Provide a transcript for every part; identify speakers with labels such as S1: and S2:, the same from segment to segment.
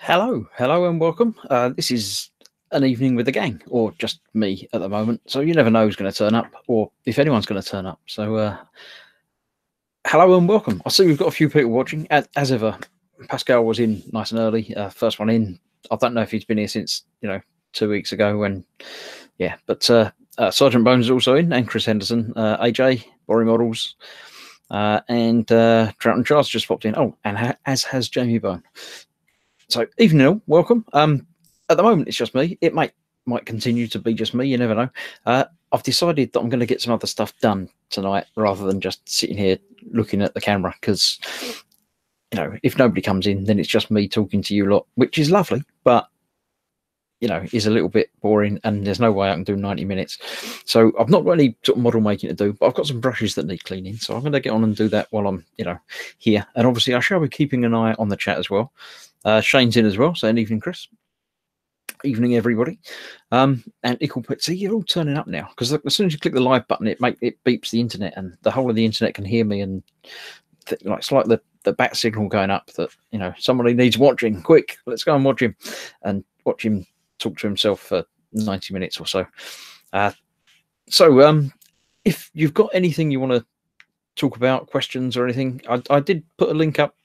S1: Hello, and welcome. This is an evening with the gang, or just me at the moment. So you never know who's going to turn up, or if anyone's going to turn up. So hello and welcome. I see we've got a few people watching. As ever, Pascal was in nice and early. First one in. I don't know if he's been here since 2 weeks ago. When but Sergeant Bones is also in, and Chris Henderson, AJ, Borry Models, and Troughton Charles just popped in. Oh, and as has Jamie Bone. So evening all, welcome. At the moment it's just me. It might continue to be just me, you never know. I've decided that I'm going to get some other stuff done tonight rather than just sitting here looking at the camera, because if nobody comes in, then it's just me talking to you lot, which is lovely, but is a little bit boring, and there's no way I can do 90 minutes. So I've not got any sort of model making to do, but I've got some brushes that need cleaning, so I'm going to get on and do that while I'm here. And obviously I shall be keeping an eye on the chat as well. Shane's in as well, saying evening, Chris. Evening, everybody. And Ickle, see, you're all turning up now, because as soon as you click the live button, it beeps the internet, and the whole of the internet can hear me, and it's like the bat signal going up that somebody needs watching. Quick, let's go and watch him, and watch him talk to himself for 90 minutes or so. If you've got anything you want to talk about, questions or anything, I did put a link up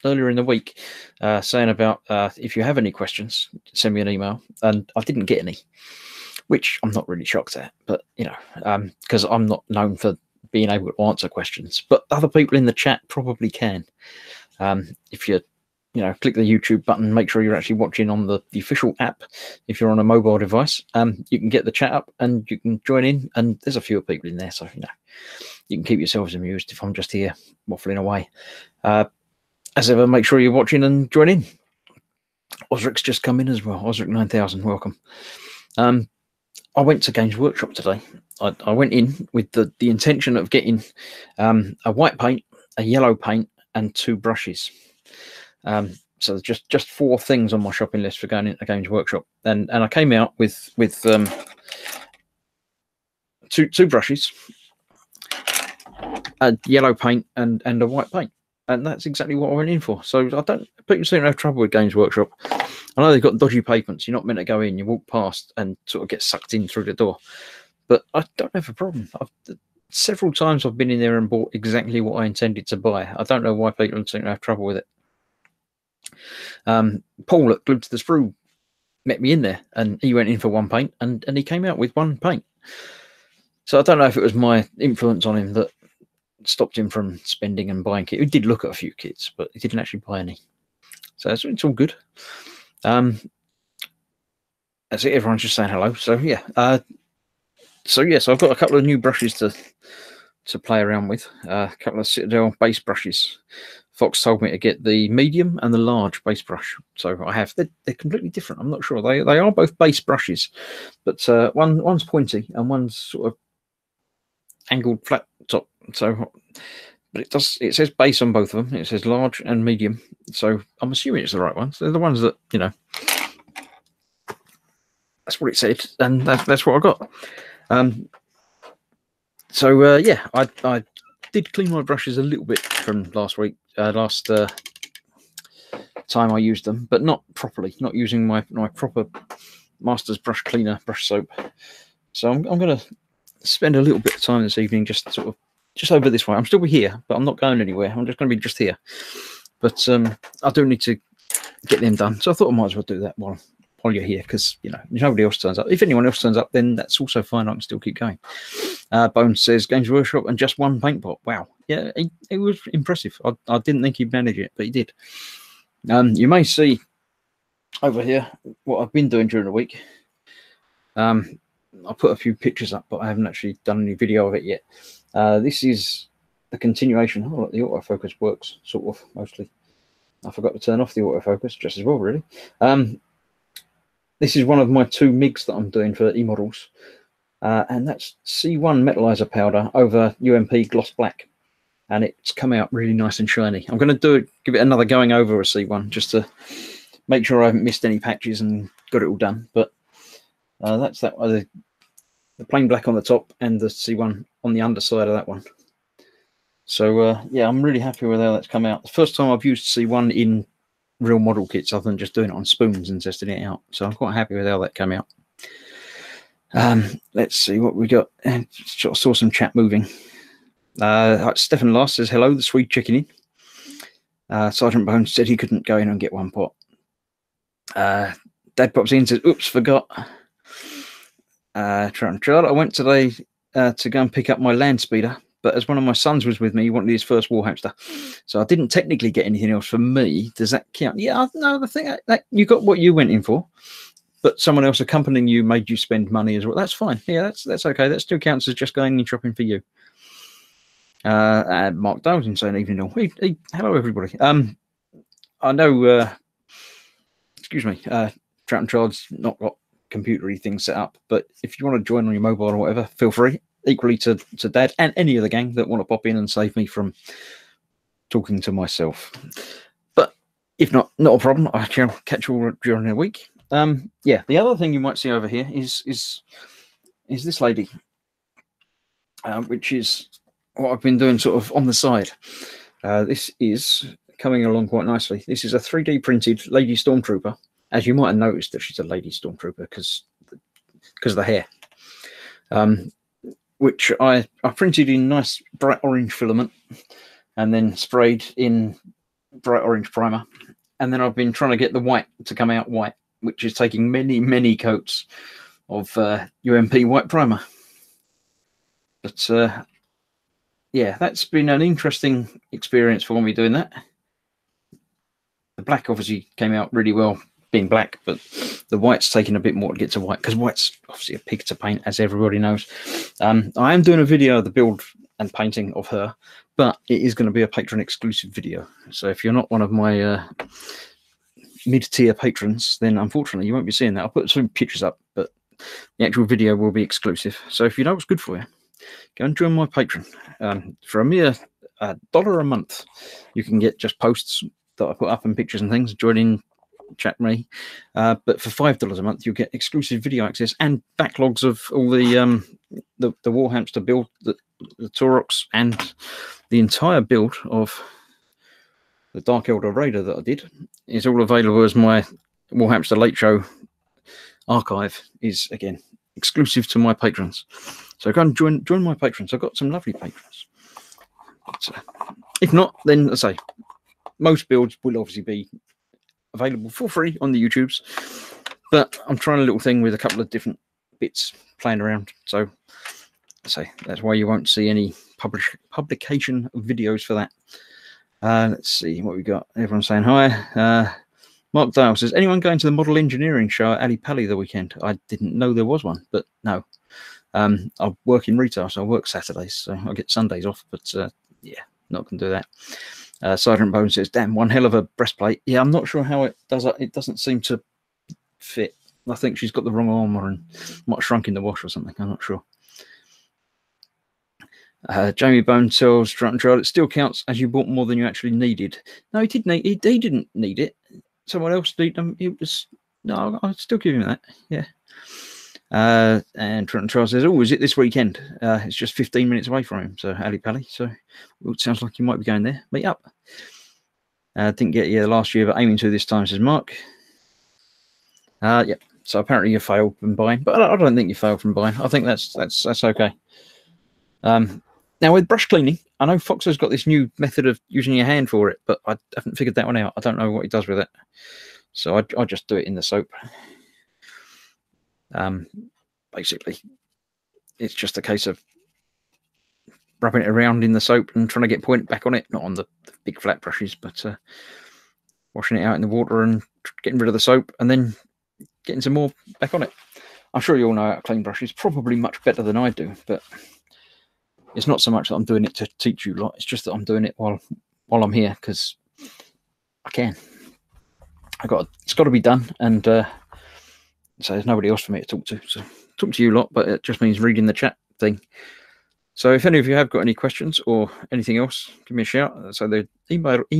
S1: earlier in the week saying about if you have any questions, send me an email, and I didn't get any, which I'm not really shocked at, but because I'm not known for being able to answer questions, but other people in the chat probably can. If you click the YouTube button, make sure you're actually watching on the official app. If you're on a mobile device, you can get the chat up and you can join in, and there's a few people in there, so you can keep yourselves amused if I'm just here waffling away. As ever, make sure you're watching and join in. Osric's just come in as well. Osric 9000, welcome. I went to Games Workshop today. I went in with the intention of getting a white paint, a yellow paint, and 2 brushes. So just 4 things on my shopping list for going into Games Workshop, and I came out with two brushes, a yellow paint, and a white paint. And that's exactly what I went in for. So people seem to have trouble with Games Workshop. I know they've got dodgy pavements. You're not meant to go in. You walk past and sort of get sucked in through the door. But I don't have a problem. Several times I've been in there and bought exactly what I intended to buy. I don't know why people seem to have trouble with it. Paul at Glued to the Sprue met me in there, and he went in for 1 paint, and he came out with 1 paint. So I don't know if it was my influence on him that stopped him from spending and buying kits. He did look at a few kits, but he didn't actually buy any. So it's all good. That's it. Everyone's just saying hello. So yeah. So I've got a couple of new brushes to play around with. A couple of Citadel base brushes. Fox told me to get the medium and the large base brush. So I have. They're completely different. I'm not sure. They are both base brushes, but one's pointy and one's sort of angled flat top. So, but it says base on both of them. It says large and medium. So I'm assuming it's the right ones. They're the ones that that's what it said, and that's what I got. I did clean my brushes a little bit from last week. Last time I used them, but not properly. Not using my proper Masters brush cleaner, brush soap. So I'm going to spend a little bit of time this evening just over this way. I'm still here, but I'm not going anywhere. I'm just going to be just here. But I do need to get them done. So I thought I might as well do that while you're here, because if nobody else turns up. If anyone else turns up, then that's also fine. I can still keep going. Bones says Games Workshop and just 1 paint pot. Wow, yeah, it was impressive. I didn't think he'd manage it, but he did. You may see over here what I've been doing during the week. I put a few pictures up, but I haven't actually done any video of it yet. This is the continuation. Oh, look, the autofocus works, sort of, mostly. I forgot to turn off the autofocus just as well, really. This is one of my 2 MIGs that I'm doing for eModels. And that's C1 metallizer powder over UMP gloss black. And it's come out really nice and shiny. I'm going to give it another going over a C1 just to make sure I haven't missed any patches and got it all done. But that's that. The plain black on the top and the C1 on the underside of that one. So yeah, I'm really happy with how that's come out. The first time I've used C1 in real model kits other than just doing it on spoons and testing it out. So I'm quite happy with how that came out. Let's see what we got. Saw some chat moving. Stephen Last says, hello, the Swede checking in. Sergeant Bones said he couldn't go in and get one pot. Dad pops in and says, oops, forgot. Charlotte, I went today to go and pick up my land speeder, but as one of my sons was with me, he wanted his first war hamster. So I didn't technically get anything else for me. Does that count? Yeah, no, I think that you got what you went in for, but someone else accompanying you made you spend money as well. That's fine. Yeah, that's okay. That still counts as just going and shopping for you. Mark Dowson saying evening all. Hello everybody. I know excuse me, Trout and Child's not got computery things set up, but if you want to join on your mobile or whatever, feel free. Equally to Dad and any of the gang that want to pop in and save me from talking to myself. But if not a problem. I shall catch you all during the week. Yeah, the other thing you might see over here is this lady, which is what I've been doing sort of on the side. This is coming along quite nicely. This is a 3D printed Lady Stormtrooper. As you might have noticed that she's a Lady Stormtrooper because of the hair. Which I printed in nice bright orange filament and then sprayed in bright orange primer. And then I've been trying to get the white to come out white, which is taking many, many coats of UMP white primer. But yeah, that's been an interesting experience for me doing that. The black obviously came out really well being black, but the white's taking a bit more to get to white because white's obviously a pig to paint, as everybody knows. I am doing a video of the build and painting of her, but it is going to be a Patreon exclusive video. So if you're not one of my mid-tier patrons, then unfortunately you won't be seeing that. I'll put some pictures up, but the actual video will be exclusive. So if you know what's good for you, go and join my Patreon. For a mere $1 a month, you can get just posts that I put up and pictures and things, join in, chat me. But for $5 a month, you'll get exclusive video access and backlogs of all the War Hamster build, the Taurox, and the entire build of the Dark Elder Raider that I did is all available as my War Hamster Late Show archive is, again, exclusive to my patrons. So go and join my patrons. I've got some lovely patrons. So, if not, then as I say, most builds will obviously be available for free on the YouTubes, but I'm trying a little thing with a couple of different bits playing around. So that's why you won't see any publication videos for that. Let's see what we got. Everyone's saying hi. Mark Dale says, anyone going to the model engineering show at Ali Pali the weekend? I didn't know there was one, but no. I work in retail, so I work Saturdays, so I get Sundays off, but yeah, not going to do that. Sergeant Bone says, damn, one hell of a breastplate. Yeah, I'm not sure how it does. It doesn't seem to fit. I think she's got the wrong armor and might have shrunk in the wash or something. I'm not sure. Jamie Bone tells Drunken Child, it still counts as you bought more than you actually needed. No, he did need. He didn't need it. Someone else needed them. It was no. I'll still give him that. Yeah. And Drunken Child says, oh, is it this weekend? It's just 15 minutes away from him. So Ali Pali. So it sounds like you might be going there. Meet up. Didn't get you last year, but aiming to this time, says Mark. Yep. So apparently you failed from buying, but I don't think you failed from buying. I think that's okay. Now with brush cleaning, I know Foxo's got this new method of using your hand for it, but I haven't figured that one out. I don't know what he does with it, so I just do it in the soap. Basically, it's just a case of rubbing it around in the soap and trying to get point back on it, not on the big flat brushes, but washing it out in the water and getting rid of the soap and then getting some more back on it. I'm sure you all know how to clean brushes, probably much better than I do, but it's not so much that I'm doing it to teach you lot. It's just that I'm doing it while I'm here because I can. It's got to be done, and so there's nobody else for me to talk to. So talk to you lot, but it just means reading the chat thing. So if any of you have got any questions or anything else, give me a shout. So the email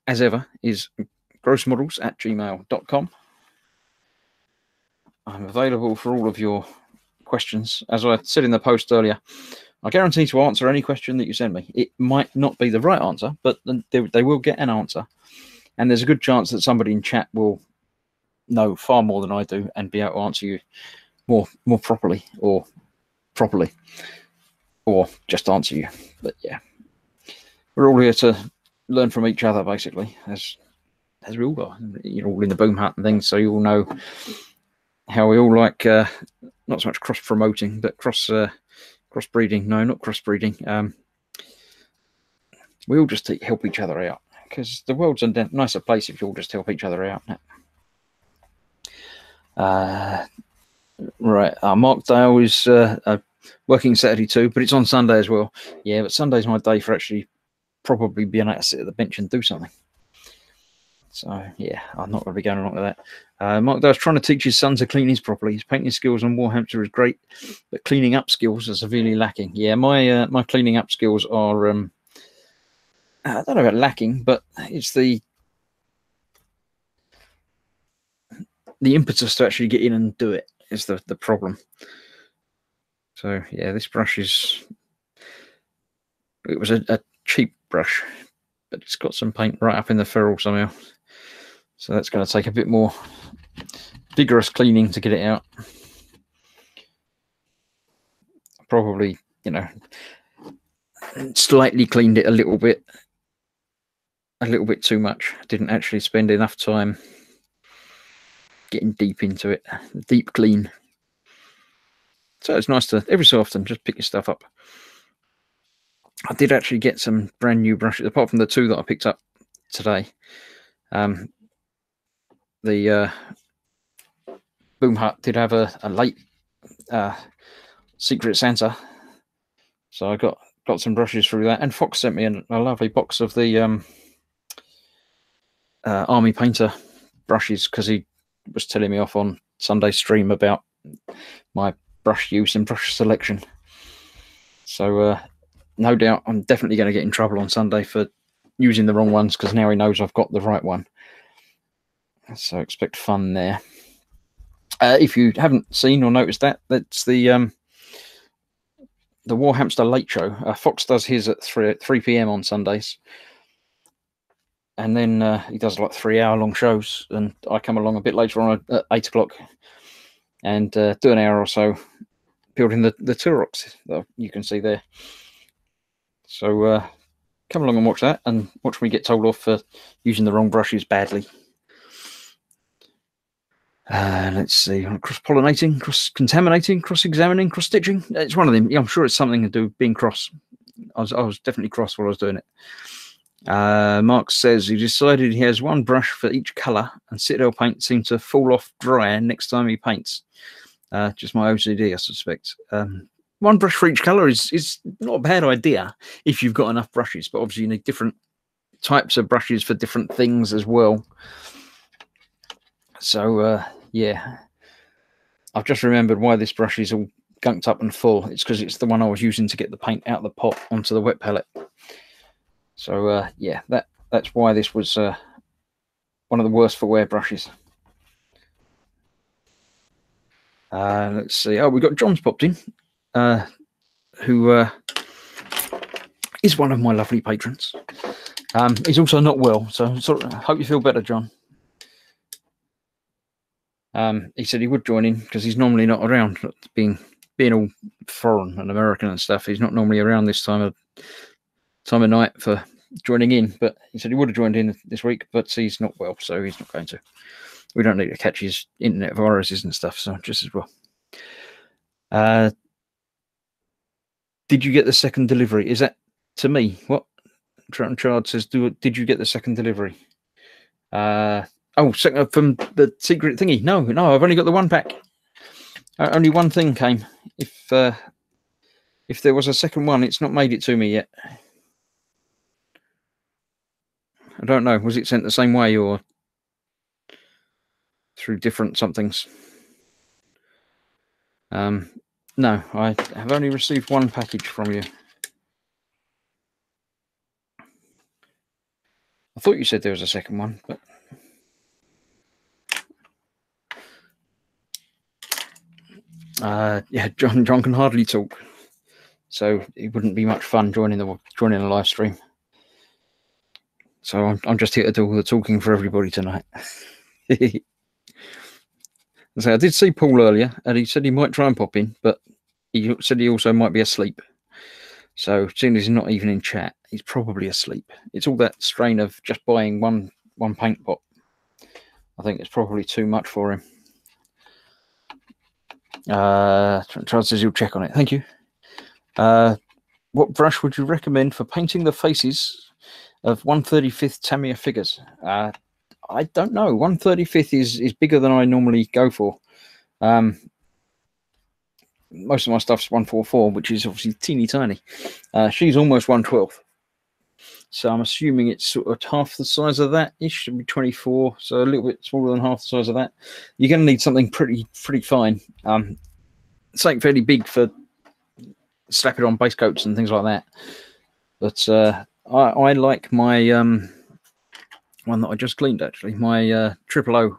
S1: as ever is grossmodels@gmail.com. I'm available for all of your questions. As I said in the post earlier, I guarantee to answer any question that you send me. It might not be the right answer, but they will get an answer. And there's a good chance that somebody in chat will know far more than I do and be able to answer you more properly, or just answer you. But yeah, we're all here to learn from each other, basically, as we all are. You're all in the boom hut and things, so you all know how we all like not so much cross promoting, but cross breeding. No, not cross breeding. We all just help each other out, because the world's a nicer place if you all just help each other out. Right, Mark Dale is working Saturday too, but it's on Sunday as well. Yeah, but Sunday's my day for actually probably being able to sit at the bench and do something. So yeah, I'm not going to be going along with that. Mark Dale's trying to teach his son to clean his properly. His painting skills on Warhamster is great, but cleaning up skills are severely lacking. Yeah, my cleaning up skills are I don't know about lacking, but it's the impetus to actually get in and do it is the problem. So yeah, this brush it was a cheap brush, but it's got some paint right up in the ferrule somehow. So that's going to take a bit more vigorous cleaning to get it out. Probably, slightly cleaned it a little bit too much. Didn't actually spend enough time getting deep into it, deep clean. So it's nice to every so often just pick your stuff up. I did actually get some brand new brushes, apart from the two that I picked up today. The Boom Hut did have a late Secret Santa, so I got some brushes through that. And Fox sent me a lovely box of the Army Painter brushes, because he was telling me off on Sunday stream about my brush use and brush selection. So no doubt I'm definitely going to get in trouble on Sunday for using the wrong ones, because now he knows I've got the right one. So expect fun there. If you haven't seen or noticed that's the Warhamster Late Show. Fox does his at 3 p.m. on Sundays, and then he does like 3-hour-long shows, and I come along a bit later on at 8 o'clock and do an hour or so building the Turoks that you can see there. So come along and watch that, and watch me get told off for using the wrong brushes badly. Let's see, cross-pollinating, cross-contaminating, cross-examining, cross-stitching. It's one of them. Yeah, I'm sure it's something to do with being cross. I was definitely cross while I was doing it. Mark says he decided he has one brush for each colour, and Citadel paint seems to fall off dry next time he paints. Just my OCD, I suspect. One brush for each colour is not a bad idea if you've got enough brushes, but obviously you need different types of brushes for different things as well. So yeah, I've just remembered why this brush is all gunked up and full. It's because it's the one I was using to get the paint out of the pot onto the wet palette. So yeah, that's why this was one of the worst for wear brushes. Let's see. Oh, we've got John's popped in, who is one of my lovely patrons. He's also not well, so hope you feel better, John. He said he would join in because he's normally not around, being all foreign and American and stuff. He's not normally around this time of night for joining in, but he said he would have joined in this week, but he's not well, so he's not going to. We don't need to catch his internet viruses and stuff, so just as well. Did you get the second delivery? Is that to me? What? Trout Chard says, did you get the second delivery? Oh, from the secret thingy. No, I've only got the one pack. Only one thing came. If there was a second one, it's not made it to me yet. I don't know. Was it sent the same way or through different somethings? No, I have only received one package from you. I thought you said there was a second one, but yeah, John can hardly talk. so it wouldn't be much fun joining the live stream. So I'm just here to do all the talking for everybody tonight. So I did see Paul earlier, and he said he might try and pop in, but he said he also might be asleep. So seeing as he's not even in chat, he's probably asleep. It's all that strain of just buying one paint pot. I think it's probably too much for him. Charles says he'll check on it. Thank you. What brush would you recommend for painting the faces of 1/35th Tamiya figures? I don't know. 1/35th is bigger than I normally go for. Most of my stuff's 144, which is obviously teeny tiny. She's almost 1/12. So I'm assuming it's sort of half the size of that ish. Should be 24, so a little bit smaller than half the size of that. You're going to need something pretty fine. Something fairly big for slapping on base coats and things like that. But I like my one that I just cleaned actually, my Triple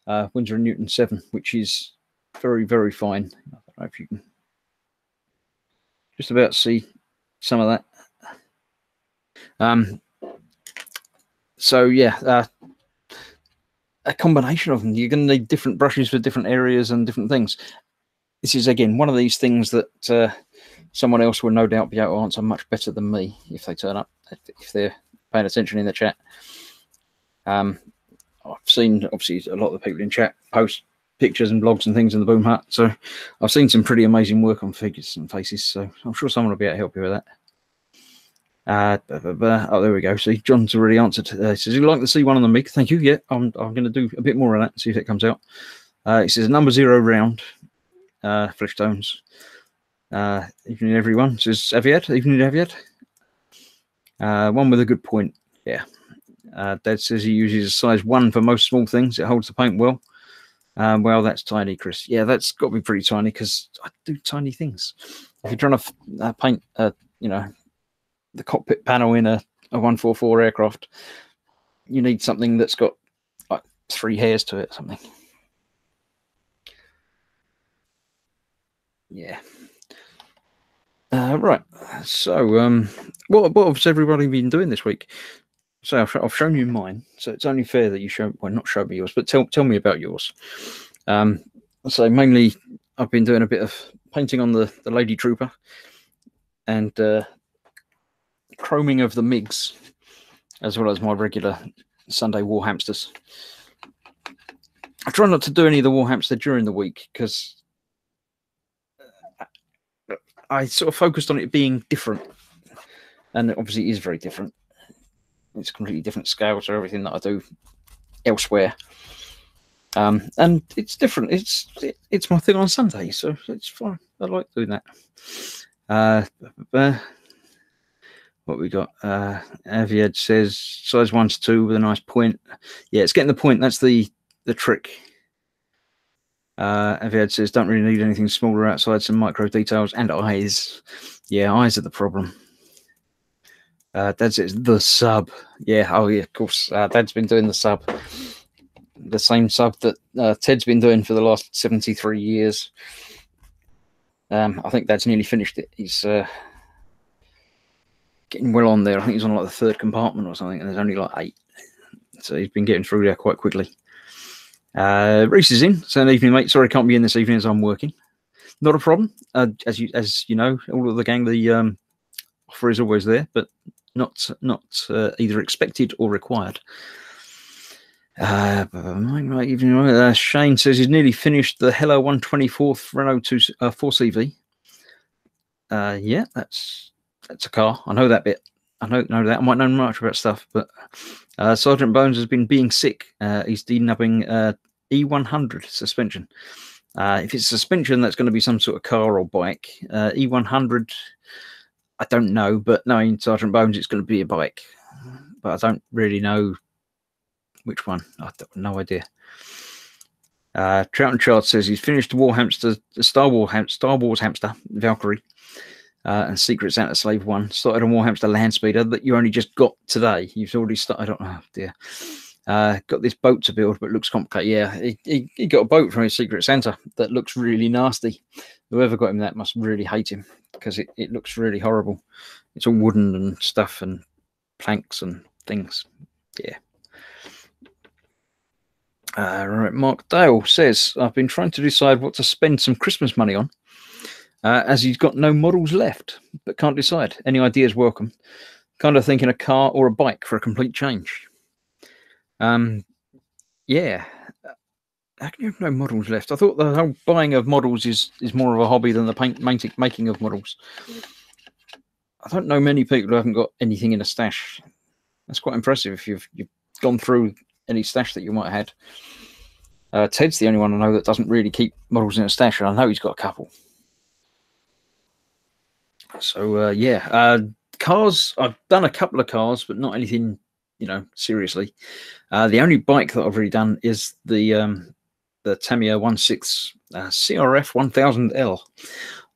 S1: O Winsor & Newton 7, which is very fine. I don't know if you can just about see some of that. So yeah, a combination of them. You're going to need different brushes for different areas and different things. This is again one of these things that someone else will no doubt be able to answer much better than me if they turn up, if they're paying attention in the chat. I've seen obviously a lot of the people in chat post pictures and blogs and things in the Boom Hut, so I've seen some pretty amazing work on figures and faces, so I'm sure someone will be able to help you with that. Oh, there we go. See, John's already answered. He says, "You'd like to see one on the MiG?" Thank you. Yeah, I'm going to do a bit more of that and see if it comes out. It says number 0 round, flesh tones. Evening, everyone. Says Aviad. Evening, Aviad. One with a good point. Yeah. Dad says he uses a size 1 for most small things. It holds the paint well. Well, that's tiny, Chris. Yeah, that's got to be pretty tiny because I do tiny things. If you're trying to paint, you know, the cockpit panel in a 144 aircraft, you need something that's got like 3 hairs to it or something. Yeah. Right. So, what has everybody been doing this week? So I've shown you mine. So it's only fair that you not show me yours, but tell me about yours. So mainly I've been doing a bit of painting on the Lady Trooper and chroming of the MiGs, as well as my regular Sunday war hamsters. I try not to do any of the war hamster during the week because I sort of focused on it being different, and obviously it is very different. It's completely different scale to everything that I do elsewhere, and it's different. It's my thing on Sunday, so it's fine. I like doing that. What we got? Aviad says size 1 to 2 with a nice point. Yeah, it's getting the point. That's the trick. Aviad says don't really need anything smaller outside some micro details and eyes. Yeah, eyes are the problem. Dad says the sub. Yeah, oh yeah, of course. Dad's been doing the sub. The same sub that Ted's been doing for the last 73 years. I think Dad's nearly finished it. He's getting well on there. I think he's on like the 3rd compartment or something, and there's only like 8. So he's been getting through there quite quickly. Reese is in. So, evening, mate. Sorry, I can't be in this evening as I'm working. Not a problem. As you know, all of the gang, the offer is always there, but not either expected or required. Shane says he's nearly finished the Hello 124th Renault 4CV. Yeah, that's a car. I know that bit. I know that. I might know much about stuff, but Sergeant Bones has been being sick. He's denubbing E100 suspension. If it's suspension, that's going to be some sort of car or bike. E100, I don't know, but knowing Sergeant Bones, it's going to be a bike. But I don't really know which one. I've no idea. Troughton Chard says he's finished the Star Wars hamster, Valkyrie, and Secret Santa Slave 1. Started on War Hamster Land Speeder that you only just got today. You've already started on, oh dear. Got this boat to build, but looks complicated. Yeah, he got a boat from his Secret Santa that looks really nasty. Whoever got him that must really hate him, because it looks really horrible. It's all wooden and stuff and planks and things. Yeah. Right, Mark Dale says, I've been trying to decide what to spend some Christmas money on, as he's got no models left, but can't decide. Any ideas welcome. Kind of thinking a car or a bike for a complete change. Yeah. How can you have no models left? I thought the whole buying of models is more of a hobby than the making of models. I don't know many people who haven't got anything in a stash. That's quite impressive if you've gone through any stash that you might have had. Ted's the only one I know that doesn't really keep models in a stash, and I know he's got a couple. So yeah, cars. I've done a couple of cars, but not anything, seriously. The only bike that I've really done is the Tamiya 1.6 CRF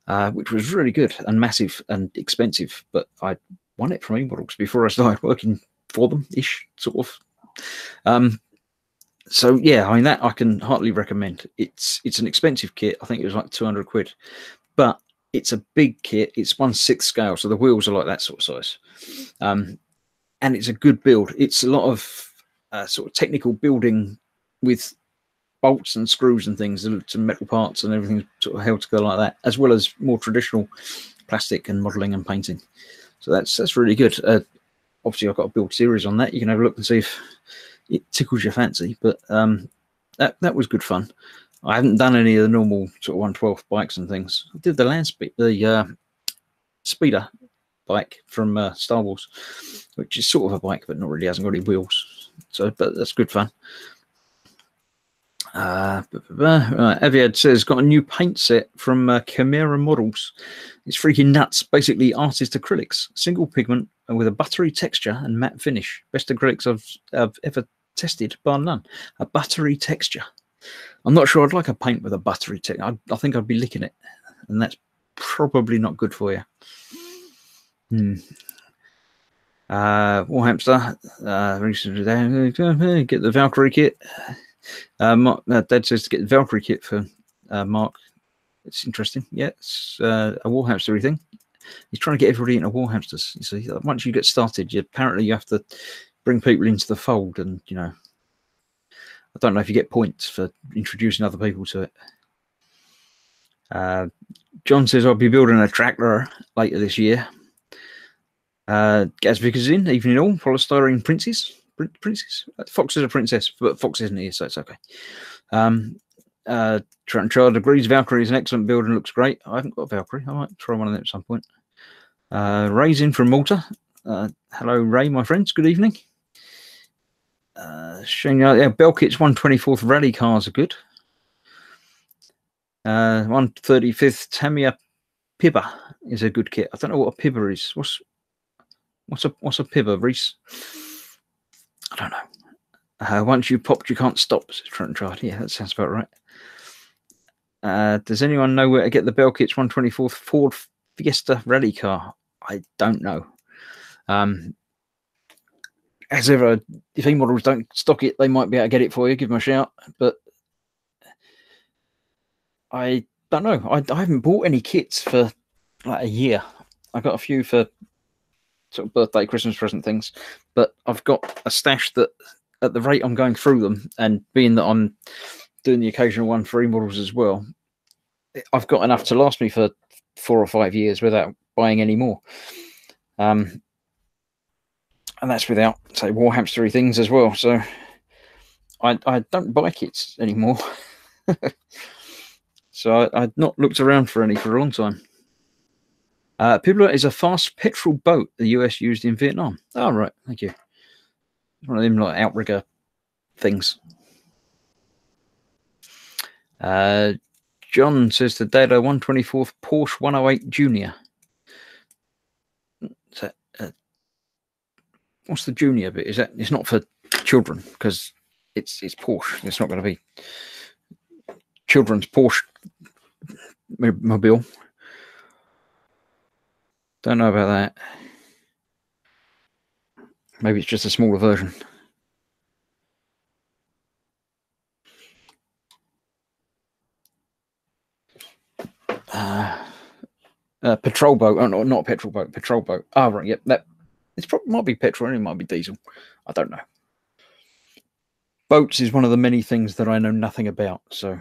S1: 1000L, which was really good and massive and expensive, but I won it from eModels before I started working for them, sort of. So yeah, I mean, that I can heartily recommend. It's an expensive kit. I think it was like 200 quid, but it's a big kit. It's 1/6 scale, so the wheels are like that sort of size, and it's a good build. It's a lot of sort of technical building with bolts and screws and things, and some metal parts and everything sort of held together like that, as well as more traditional plastic and modelling and painting. So that's really good. Obviously, I've got a build series on that. You can have a look and see if it tickles your fancy. But that was good fun. I haven't done any of the normal sort of 1/12 bikes and things. I did the speeder bike from Star Wars, which is sort of a bike, but not really, hasn't got any wheels. So, but that's good fun. Aviad says, got a new paint set from Chimera Models. It's freaking nuts. Basically, artist acrylics, single pigment and with a buttery texture and matte finish. Best acrylics I've ever tested, bar none. A buttery texture. I'm not sure I'd like a paint with a buttery texture. I think I'd be licking it, and that's probably not good for you. Warhamster, get the Valkyrie kit. Dad says to get the Valkyrie kit for Mark. It's interesting. Yeah, it's a Warhamster thing. He's trying to get everybody into Warhamsters. You see, once you get started, apparently you have to bring people into the fold, and I don't know if you get points for introducing other people to it. John says, I'll be building a tractor later this year. Gaz Vickers in, evening all, polystyrene princess. Fox is a princess, but Fox isn't here, so it's okay. Trent Child agrees Valkyrie is an excellent build and looks great. I haven't got a Valkyrie. I might try one of them at some point. Ray's in from Malta. Hello, Ray, my friends. Good evening. Shane, yeah, Belkit's 1/24 rally cars are good. 1/35 Tamiya Pibber is a good kit. I don't know what a Pibber is. What's a Pibber, Reese? I don't know. Once you popped, you can't stop. Trent Child. Yeah, that sounds about right. Does anyone know where to get the Belkit's 1/24 Ford Fiesta rally car? I don't know. As ever, if eModels don't stock it, they might be able to get it for you. Give them a shout. But I don't know. I haven't bought any kits for like a year. I got a few for sort of birthday, Christmas present things, but I've got a stash that, at the rate I'm going through them, and being that I'm doing the occasional one for eModels as well, I've got enough to last me for 4 or 5 years without buying any more. And that's without, say, Warhamstery things as well. So I don't buy kits anymore. So I've not looked around for any for a long time. Pibler is a fast petrol boat the US used in Vietnam. Oh, right. Thank you. One of them like outrigger things. John says the Dado 1/24 Porsche 108 Junior. So, what's the junior bit? Is that it's not for children because it's Porsche. It's not going to be children's Porsche mobile. Don't know about that. Maybe it's just a smaller version. Patrol boat. Oh, no, not petrol boat. Patrol boat. Oh, right. Yep. That it's probably might be petrol and it might be diesel. I don't know. Boats is one of the many things that I know nothing about, so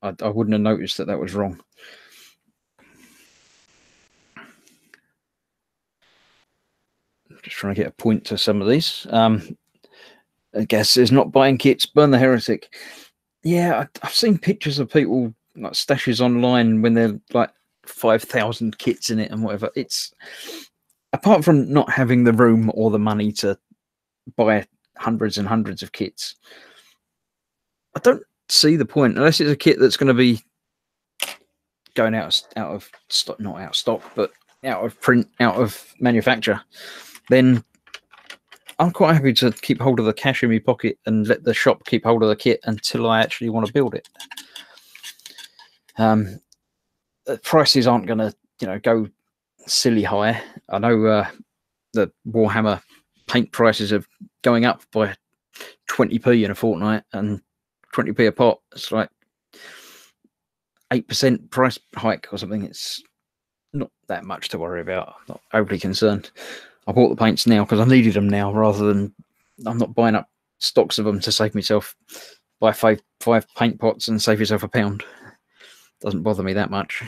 S1: I wouldn't have noticed that that was wrong. Just trying to get a point to some of these. I guess is not buying kits. Burn the Heretic. Yeah, I've seen pictures of people like stashes online when they're like 5,000 kits in it and whatever. It's apart from not having the room or the money to buy hundreds and hundreds of kits, I don't see the point unless it's a kit that's going to be going out of stock, not out of stock, but out of print, out of manufacture. Then I'm quite happy to keep hold of the cash in my pocket and let the shop keep hold of the kit until I actually want to build it. The prices aren't going to, go silly high. I know the Warhammer paint prices are going up by 20p in a fortnight, and 20p a pot. It's like 8% price hike or something. It's not that much to worry about. I'm not overly concerned. I bought the paints now because I needed them now, rather than I'm not buying up stocks of them to save myself. Buy five paint pots and save yourself £1. Doesn't bother me that much.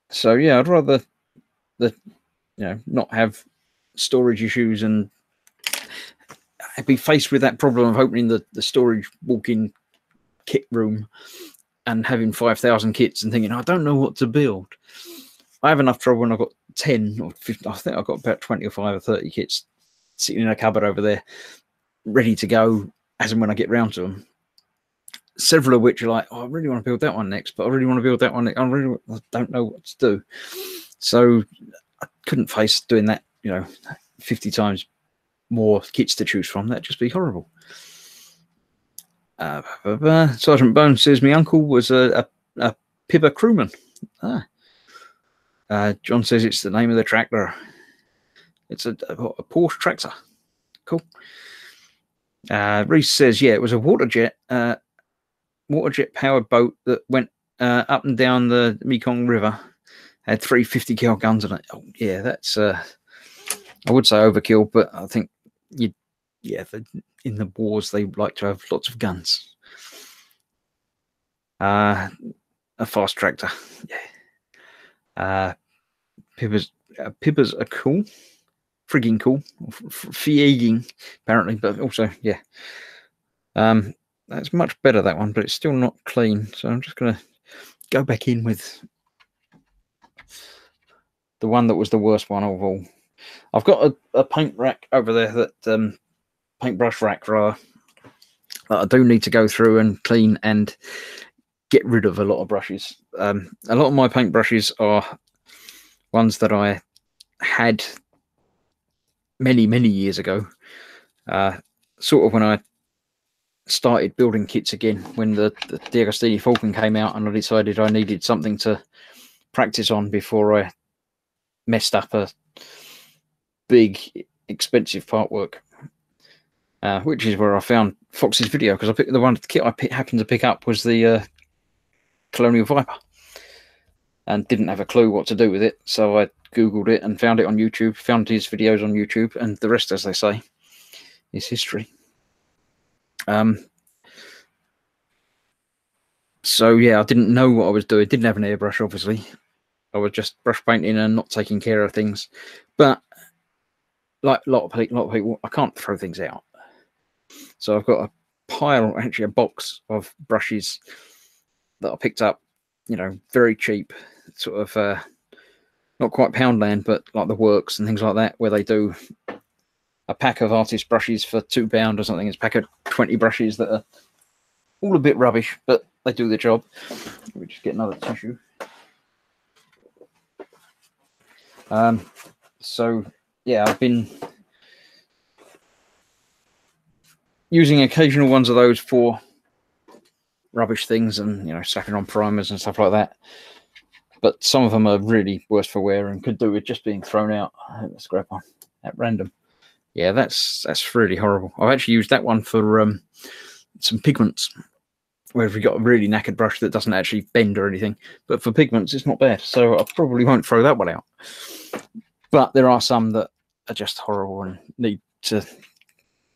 S1: So yeah, I'd rather not have storage issues and be faced with that problem of opening the storage walk-in kit room and having 5,000 kits and thinking, I don't know what to build. I have enough trouble when I've got 10 or 15, I think I've got about 25 or 30 kits sitting in a cupboard over there, ready to go as and when I get round to them. Several of which are like, I really want to build that one next, but I really want to build that one next. I don't know what to do. So I couldn't face doing that, 50 times more kits to choose from. That'd just be horrible. Sergeant Bones says my uncle was a Pibber crewman. John says it's the name of the tractor. It's a Porsche tractor. Cool. Reese says, yeah, it was a water jet powered boat that went up and down the Mekong River. Had 3 50 cal guns on it. Oh, yeah, that's I would say overkill, but I think in the wars they like to have lots of guns. A fast tractor. Yeah. Pibbers are cool. Frigging cool. Fieging, apparently, but also, yeah. That's much better, that one, but it's still not clean. So I'm just going to go back in with the one that was the worst one of all. I've got a paint rack over there, that paintbrush rack, rather, that I do need to go through and clean and get rid of a lot of brushes. A lot of my paintbrushes are ones that I had many, many years ago. Sort of when I started building kits again, when the D'Agostini Falcon came out, and I decided I needed something to practice on before I messed up a big, expensive part work. Which is where I found Fox's video, because I picked the kit I happened to pick up was the Colonial Viper, and didn't have a clue what to do with it. So I googled it and found it on YouTube, found his videos on YouTube, and the rest, as they say, is history. So yeah, I didn't know what I was doing. Didn't have an airbrush, obviously. I was just brush painting and not taking care of things. But like a lot of people, I can't throw things out. So I've got a pile, actually a box of brushes that I picked up, very cheap, sort of not quite Poundland, but like the Works and things like that, where they do a pack of artist brushes for £2 or something. It's a pack of 20 brushes that are all a bit rubbish, but they do the job. Let me just get another tissue. So yeah, I've been using occasional ones of those for rubbish things and slapping on primers and stuff like that. But some of them are really worse for wear and could do with just being thrown out. Let's grab one at random. Yeah, that's really horrible. I've actually used that one for some pigments where if you've got a really knackered brush that doesn't actually bend or anything. But for pigments, it's not bad. So I probably won't throw that one out. But there are some that are just horrible and need to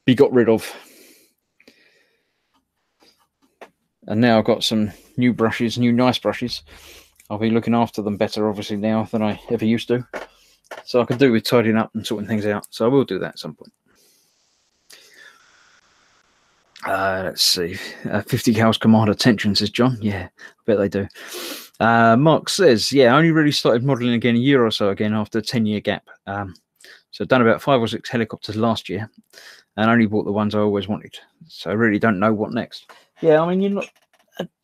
S1: be got rid of. And now I've got some new brushes, new nice brushes. I'll be looking after them better, obviously, now than I ever used to. So I can do with tidying up and sorting things out. So I will do that at some point. Let's see. 50 cows command attention, says John. Yeah, I bet they do. Mark says, yeah, I only really started modelling again a year or so again after a 10-year gap. So I've done about 5 or 6 helicopters last year and only bought the ones I always wanted. So I really don't know what next. Yeah, I mean, you know,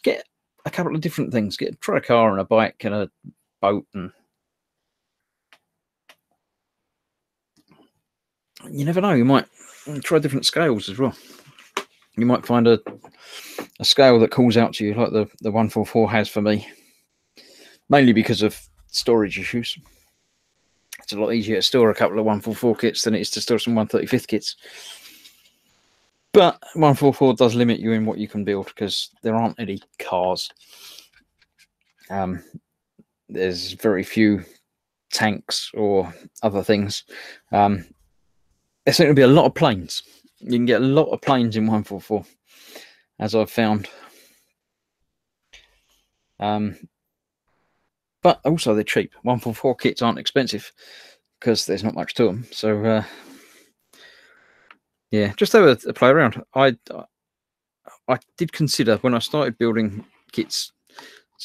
S1: get a couple of different things. Try a car and a bike and a boat, and you never know. You might try different scales as well. You might find a scale that calls out to you, like the 144 has for me, mainly because of storage issues. It's a lot easier to store a couple of 144 kits than it is to store some 135th kits. But 144 does limit you in what you can build because there aren't any cars. There's very few tanks or other things. There's going to be a lot of planes. You can get a lot of planes in 144, as I've found. But also they're cheap. 144 kits aren't expensive because there's not much to them. So yeah, just have a play around. I did consider when I started building kits.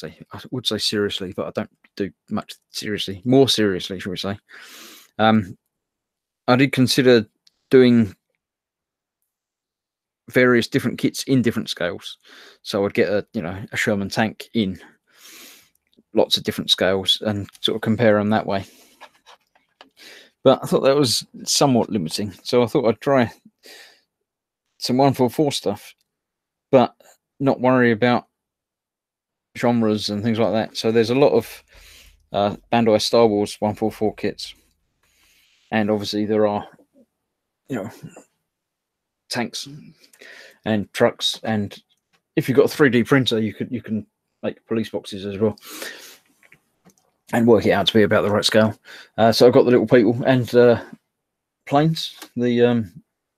S1: I would say seriously, but I don't do much seriously. More seriously, shall we say? I did consider doing various different kits in different scales. So I'd get a Sherman tank in lots of different scales and sort of compare them that way. But I thought that was somewhat limiting. So I thought I'd try some 144 stuff, but not worry about genres and things like that. So there's a lot of Bandai Star Wars 144 kits, and obviously there are tanks and trucks, and if you've got a 3D printer you can make police boxes as well and work it out to be about the right scale. So I've got the little people and planes, the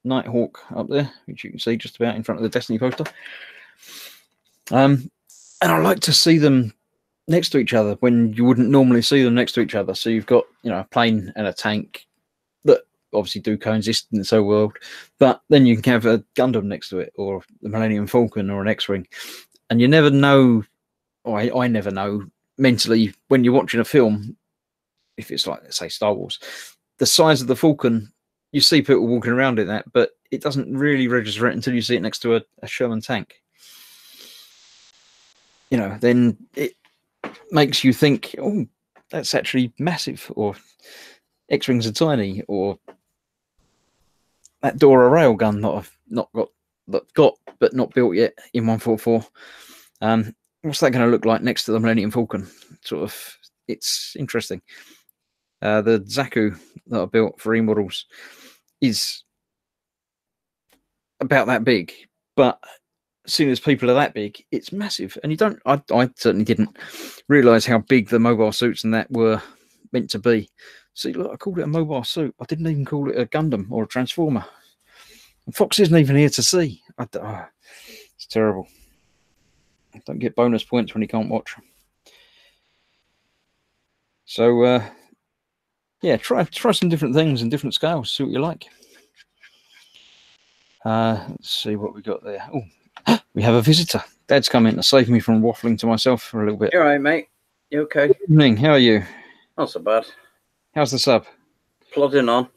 S1: Nighthawk up there, which you can see just about in front of the Destiny poster. And I like to see them next to each other when you wouldn't normally see them next to each other. So you've got a plane and a tank that obviously do coexist in the SO world, but then you can have a Gundam next to it, or the Millennium Falcon, or an X-Wing, and you never know, or I never know mentally when you're watching a film, if it's like, let's say, Star Wars, the size of the Falcon, you see people walking around in that, but it doesn't really register it until you see it next to a Sherman tank. Then it makes you think, oh, that's actually massive, or X-Wings are tiny, or that Dora railgun that I've got but not built yet in 144. What's that going to look like next to the Millennium Falcon? Sort of, it's interesting. The Zaku that I built for E-models is about that big, but as soon as people are that big, it's massive. And I certainly didn't realise how big the mobile suits and that were meant to be. See, look, I called it a mobile suit. I didn't even call it a Gundam or a Transformer. And Fox isn't even here to see. It's terrible. Don't get bonus points when you can't watch. So, yeah, try some different things and different scales. See what you like. Let's see what we got there. Oh, we have a visitor. Dad's come in to save me from waffling to myself for a little bit.
S2: You all right, mate? You okay?
S1: Good evening. How are you?
S2: Not so bad.
S1: How's the sub?
S2: Plodding on.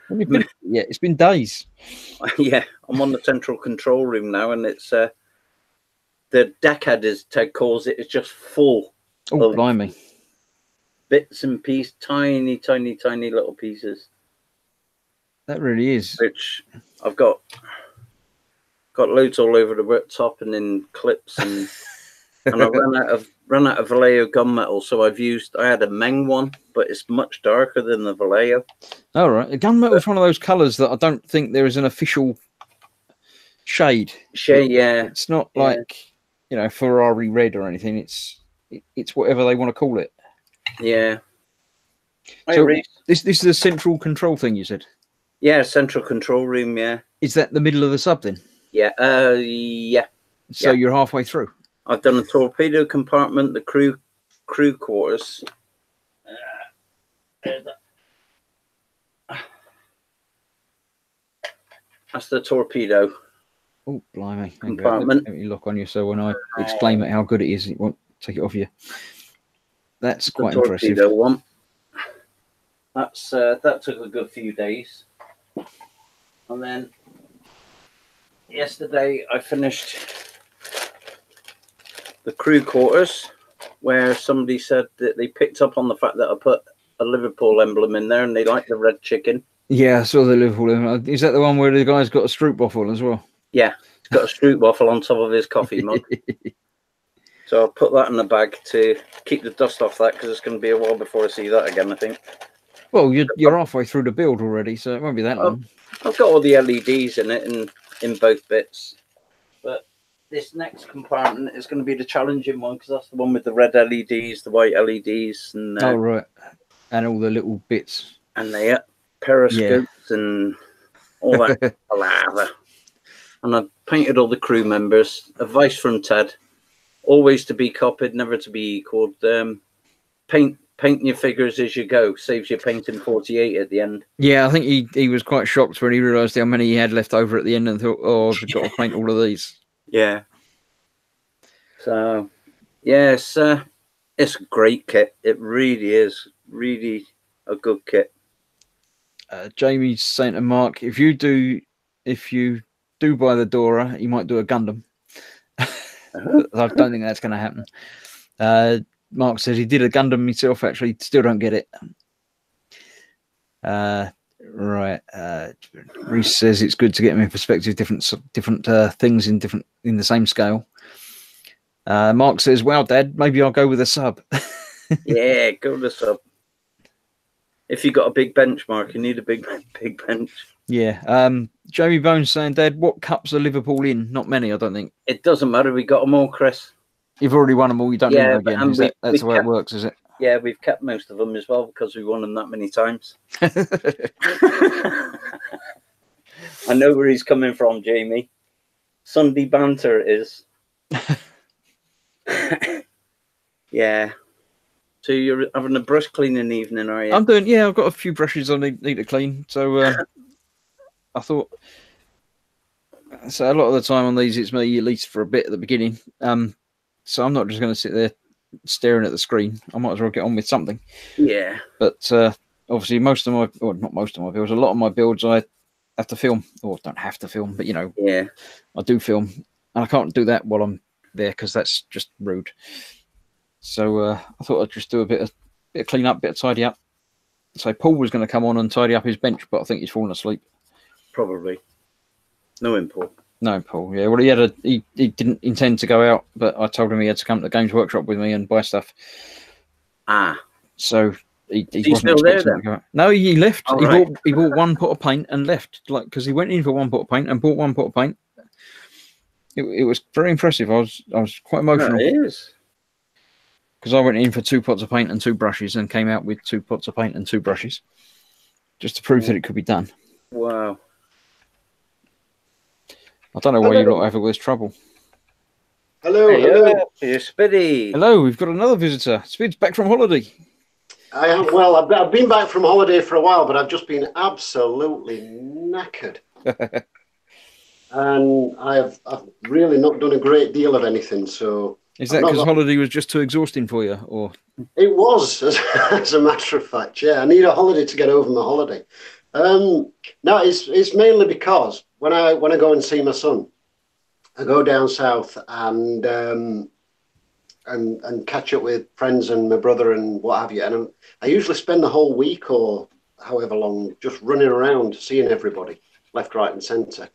S1: Yeah, it's been days.
S2: Yeah, I'm on the central control room now, and it's the deckhead, as Ted calls it, is just full.
S1: Oh, blimey.
S2: Bits and pieces, tiny little pieces.
S1: That really is.
S2: Which I've got loads all over the top and in clips, and and I run out of Vallejo gunmetal, so I had a Meng one, but it's much darker than the Vallejo.
S1: All right, gunmetal is one of those colours that I don't think there is an official shade.
S2: Yeah.
S1: It's not
S2: Yeah.
S1: like, you know, Ferrari red or anything. It's whatever they want to call it.
S2: Yeah.
S1: So this is a central control thing, you said?
S2: Yeah, central control room, yeah.
S1: Is that the middle of the sub then?
S2: Yeah. Yeah.
S1: So you're halfway through.
S2: I've done a torpedo compartment, the crew quarters. That's the torpedo.
S1: Oh, blimey.
S2: Compartment.
S1: Let me look on you so when I exclaim at how good it is, it won't take it off you. That's quite impressive.
S2: Torpedo one. That's that took a good few days. And then yesterday I finished the crew quarters, where somebody said that they picked up on the fact that I put a Liverpool emblem in there and they like the red chicken.
S1: Yeah, I saw the Liverpool emblem. Is that the one where the guy's got a Stroop waffle as well?
S2: Yeah, he's got a Stroop waffle on top of his coffee mug. So I'll put that in the bag to keep the dust off that, because it's going to be a while before I see that again, I think.
S1: Well, you're halfway through the build already, so it won't be that long.
S2: I've got all the LEDs in it and in both bits. But this next compartment is going to be the challenging one, because that's the one with the red LEDs, the white LEDs. And,
S1: oh, right. And all the little bits.
S2: And the periscopes and all that palaver. And I've painted all the crew members. Advice from Ted: always to be copied, never to be equaled. Paint your figures as you go. Saves you painting 48 at the end. Yeah,
S1: I think he was quite shocked when he realised how many he had left over at the end and thought, oh, I've got to paint all of these.
S2: Yeah. So, yeah, it's a great kit. It really is. Really a good kit.
S1: Jamie's saying to Mark, if you do buy the Dora, you might do a Gundam. I don't think that's going to happen. Mark says he did a Gundam himself, actually. Still don't get it. Right. Reese says it's good to get them in perspective, different things in the same scale. Mark says, wow, Dad, maybe I'll go with a sub.
S2: Yeah, go with a sub. If you got a big benchmark, you need a big bench.
S1: Yeah. Jamie Bones saying, Dad, what cups are Liverpool in? Not many, I don't think.
S2: It doesn't matter. We got them all, Chris.
S1: You've already won them all. You don't need them again. That's the way it works, is it?
S2: Yeah, we've kept most of them as well because we won them that many times. I know where he's coming from, Jamie. Sunday banter is. Yeah. So you're having a brush cleaning evening, are you?
S1: I'm doing. Yeah, I've got a few brushes I need to clean. So I thought. So a lot of the time on these, it's me, at least for a bit at the beginning. So I'm not just going to sit there staring at the screen. I might as well get on with something.
S2: Yeah.
S1: But obviously, not most of my builds, a lot of my builds I have to film, or don't have to film, but you know,
S2: yeah,
S1: I do film, and I can't do that while I'm there because that's just rude. So I thought I'd just do a bit of clean up, bit of tidy up. So Paul was going to come on and tidy up his bench, but I think he's fallen asleep.
S2: Probably. No, Paul.
S1: No, Paul. Yeah, well, he didn't intend to go out, but I told him he had to come to the Games Workshop with me and buy stuff.
S2: Ah.
S1: So he wasn't
S2: still there then?
S1: to go out. No, he left.
S2: Oh,
S1: he bought one pot of paint and left, like, because he went in for one pot of paint and bought one pot of paint. It was very impressive. I was quite emotional.
S2: It is.
S1: Because I went in for 2 pots of paint and 2 brushes and came out with 2 pots of paint and 2 brushes, just to prove that it could be done.
S2: Wow.
S1: I don't know why you lot have all this trouble.
S3: Hello,
S2: hello. Hey, Spiddy.
S1: Hello, we've got another visitor. Spid's back from holiday.
S3: I am. Well, I've been back from holiday for a while, but I've just been absolutely knackered. And I've really not done a great deal of anything. So
S1: is that because holiday was just too exhausting for you, or?
S3: It was, as a matter of fact. Yeah, I need a holiday to get over my holiday. No, it's mainly because when I go and see my son, I go down south and catch up with friends and my brother and what have you. And I usually spend the whole week or however long just running around seeing everybody left, right, and centre.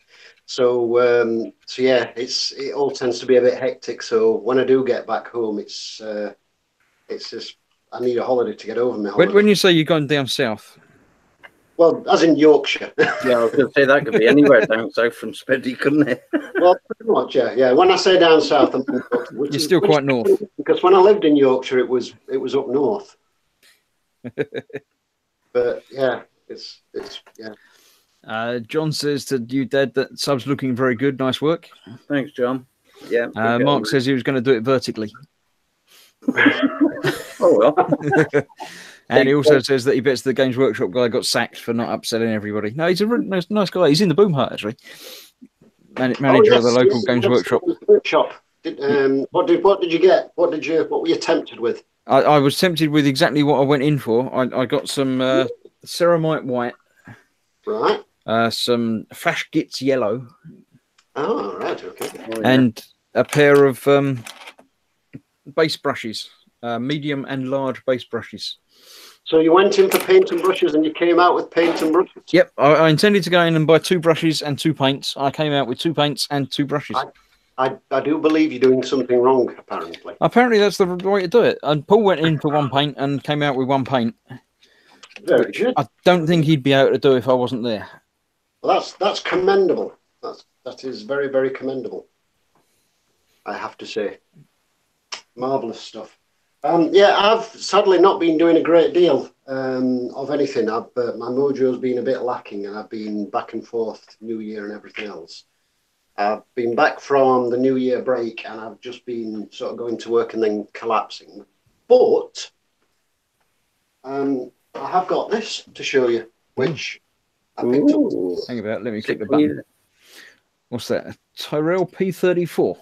S3: So yeah, it all tends to be a bit hectic. So when I do get back home, it's just I need a holiday to get over my holiday.
S1: When you say you're going down south.
S3: Well, as in Yorkshire.
S2: Yeah, I was going to say that could be anywhere down south from Speedy, couldn't it?
S3: Well, pretty much, yeah, yeah. When I say down south, I mean Yorkshire,
S1: You're still quite north.
S3: Because when I lived in Yorkshire, it was up north. But yeah, it's yeah.
S1: John says to you, Dad, that sub's looking very good. Nice work.
S2: Thanks, John. Yeah.
S1: Mark says he was going to do it vertically.
S2: Oh well.
S1: And he also says that he bets the Games Workshop guy got sacked for not upselling everybody. No, he's a really nice guy. He's in the Boom Hut, actually. Manager of the local Games Workshop.
S3: What did you get? What were you tempted with?
S1: I was tempted with exactly what I went in for. I got some Ceramite White.
S3: Right.
S1: Some Fash Gits Yellow.
S3: Oh, right, okay. Oh, yeah.
S1: And a pair of base brushes, medium and large base brushes.
S3: So you went in for paint and brushes and you came out with paint and brushes?
S1: Yep, I intended to go in and buy 2 brushes and 2 paints. I came out with 2 paints and 2 brushes.
S3: I do believe you're doing something wrong, apparently.
S1: Apparently that's the way to do it. And Paul went in for 1 paint and came out with 1 paint.
S3: Very good.
S1: I don't think he'd be able to do it if I wasn't there.
S3: Well, that's commendable. That is very, very commendable, I have to say. Marvellous stuff. Yeah, I've sadly not been doing a great deal of anything. My mojo's been a bit lacking, and I've been back and forth New Year and everything else. I've been back from the New Year break, and I've just been sort of going to work and then collapsing. But I have got this to show you, which I picked up.
S1: Hang about, let me click the button. What's that? A Tyrrell P34.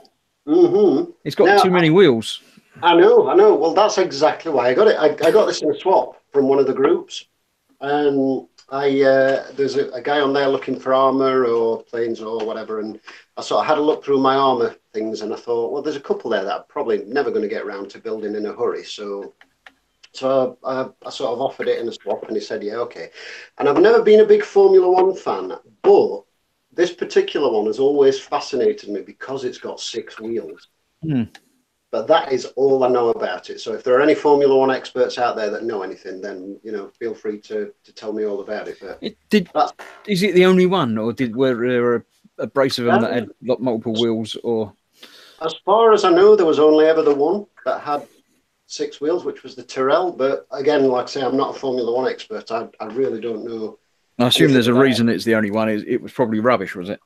S3: Mm-hmm.
S1: It's got too many wheels.
S3: I know. Well, that's exactly why I got it. I got this in a swap from one of the groups, and there's a guy on there looking for armor or planes or whatever, and I sort of had a look through my armor things, and I thought, well, there's a couple there that I'm probably never going to get around to building in a hurry, so I sort of offered it in a swap, and he said, yeah, okay. And I've never been a big Formula One fan, but this particular one has always fascinated me because it's got 6 wheels. But that is all I know about it. So if there are any Formula One experts out there that know anything, then feel free to tell me all about it. But
S1: is it the only one, or were there a brace of them that had multiple wheels? Or
S3: as far as I know, there was only ever the one that had 6 wheels, which was the Tyrrell. But again, like I say, I'm not a Formula One expert. I really don't know.
S1: I assume there's a reason it's the only one. It was probably rubbish, was it?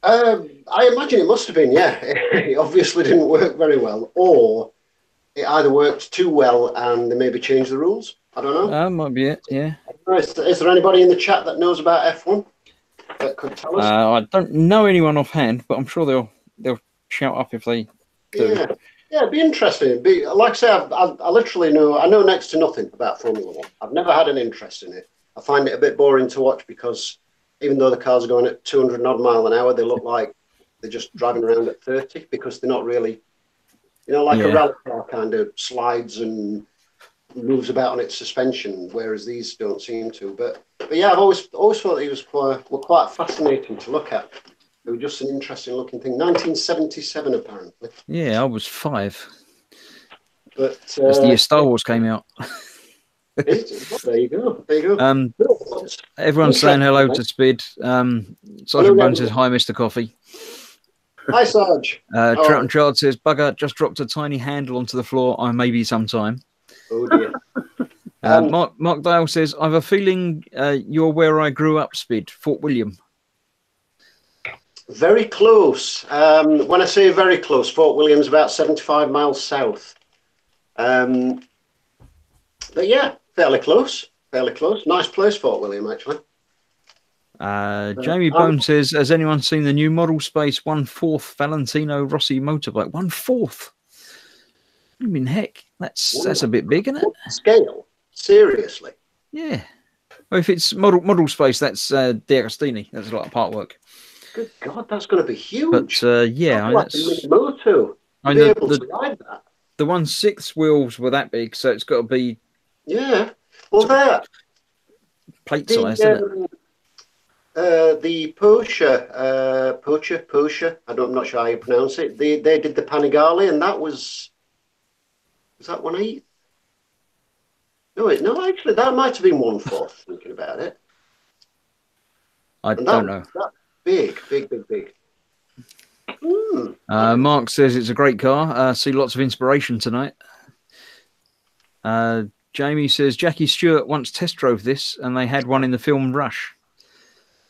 S3: I imagine it must have been, yeah. It obviously didn't work very well, or it either worked too well and they maybe changed the rules. I don't know.
S1: That might be it, yeah.
S3: Is there anybody in the chat that knows about F1 that could tell us?
S1: I don't know anyone offhand, but I'm sure they'll shout up if they do.
S3: Yeah, it'd be interesting. Like I say, I literally know next to nothing about Formula One. I've never had an interest in it. I find it a bit boring to watch because even though the cars are going at 200 odd mile an hour, they look like they're just driving around at 30 because they're not really, like a rally car kind of slides and moves about on its suspension, whereas these don't seem to. But yeah, I've always thought they were quite fascinating to look at. They were just an interesting looking thing. 1977, apparently.
S1: Yeah, I was 5.
S3: But
S1: as the year Star Wars came out.
S3: There you go.
S1: Everyone's saying hello to Spid. Sergeant Bones says hi, Mr. Coffee.
S3: Hi, Sarge.
S1: Trout and Child says, bugger, just dropped a tiny handle onto the floor. I maybe sometime.
S3: Oh dear.
S1: Mark Dale says, I have a feeling you're where I grew up, Spid, Fort William.
S3: Very close. When I say very close, Fort William's about 75 miles south. But yeah, fairly close. Nice place, Fort William, actually.
S1: Jamie Bone says, has anyone seen the new Model Space 1/4 Valentino Rossi motorbike? 1/4? I mean, heck, that's a bit big, isn't it?
S3: Scale? Seriously?
S1: Yeah. Well, if it's Model Space, that's De Agostini. That's a lot of part work.
S3: Good God, that's going to be huge.
S1: But yeah,
S3: that's moto.
S1: I
S3: be able to ride that.
S1: The 1/6 wheels were that big, so it's got to be.
S3: Yeah. Well, there.
S1: Plate size, isn't it?
S3: The Porsche, I'm not sure how you pronounce it. They did the Panigale, and that was that 1/8? No, actually, that might have been 1/4. Thinking about it,
S1: I don't know.
S3: That's big.
S1: Mark says it's a great car. See lots of inspiration tonight. Jamie says Jackie Stewart once test drove this, and they had one in the film Rush.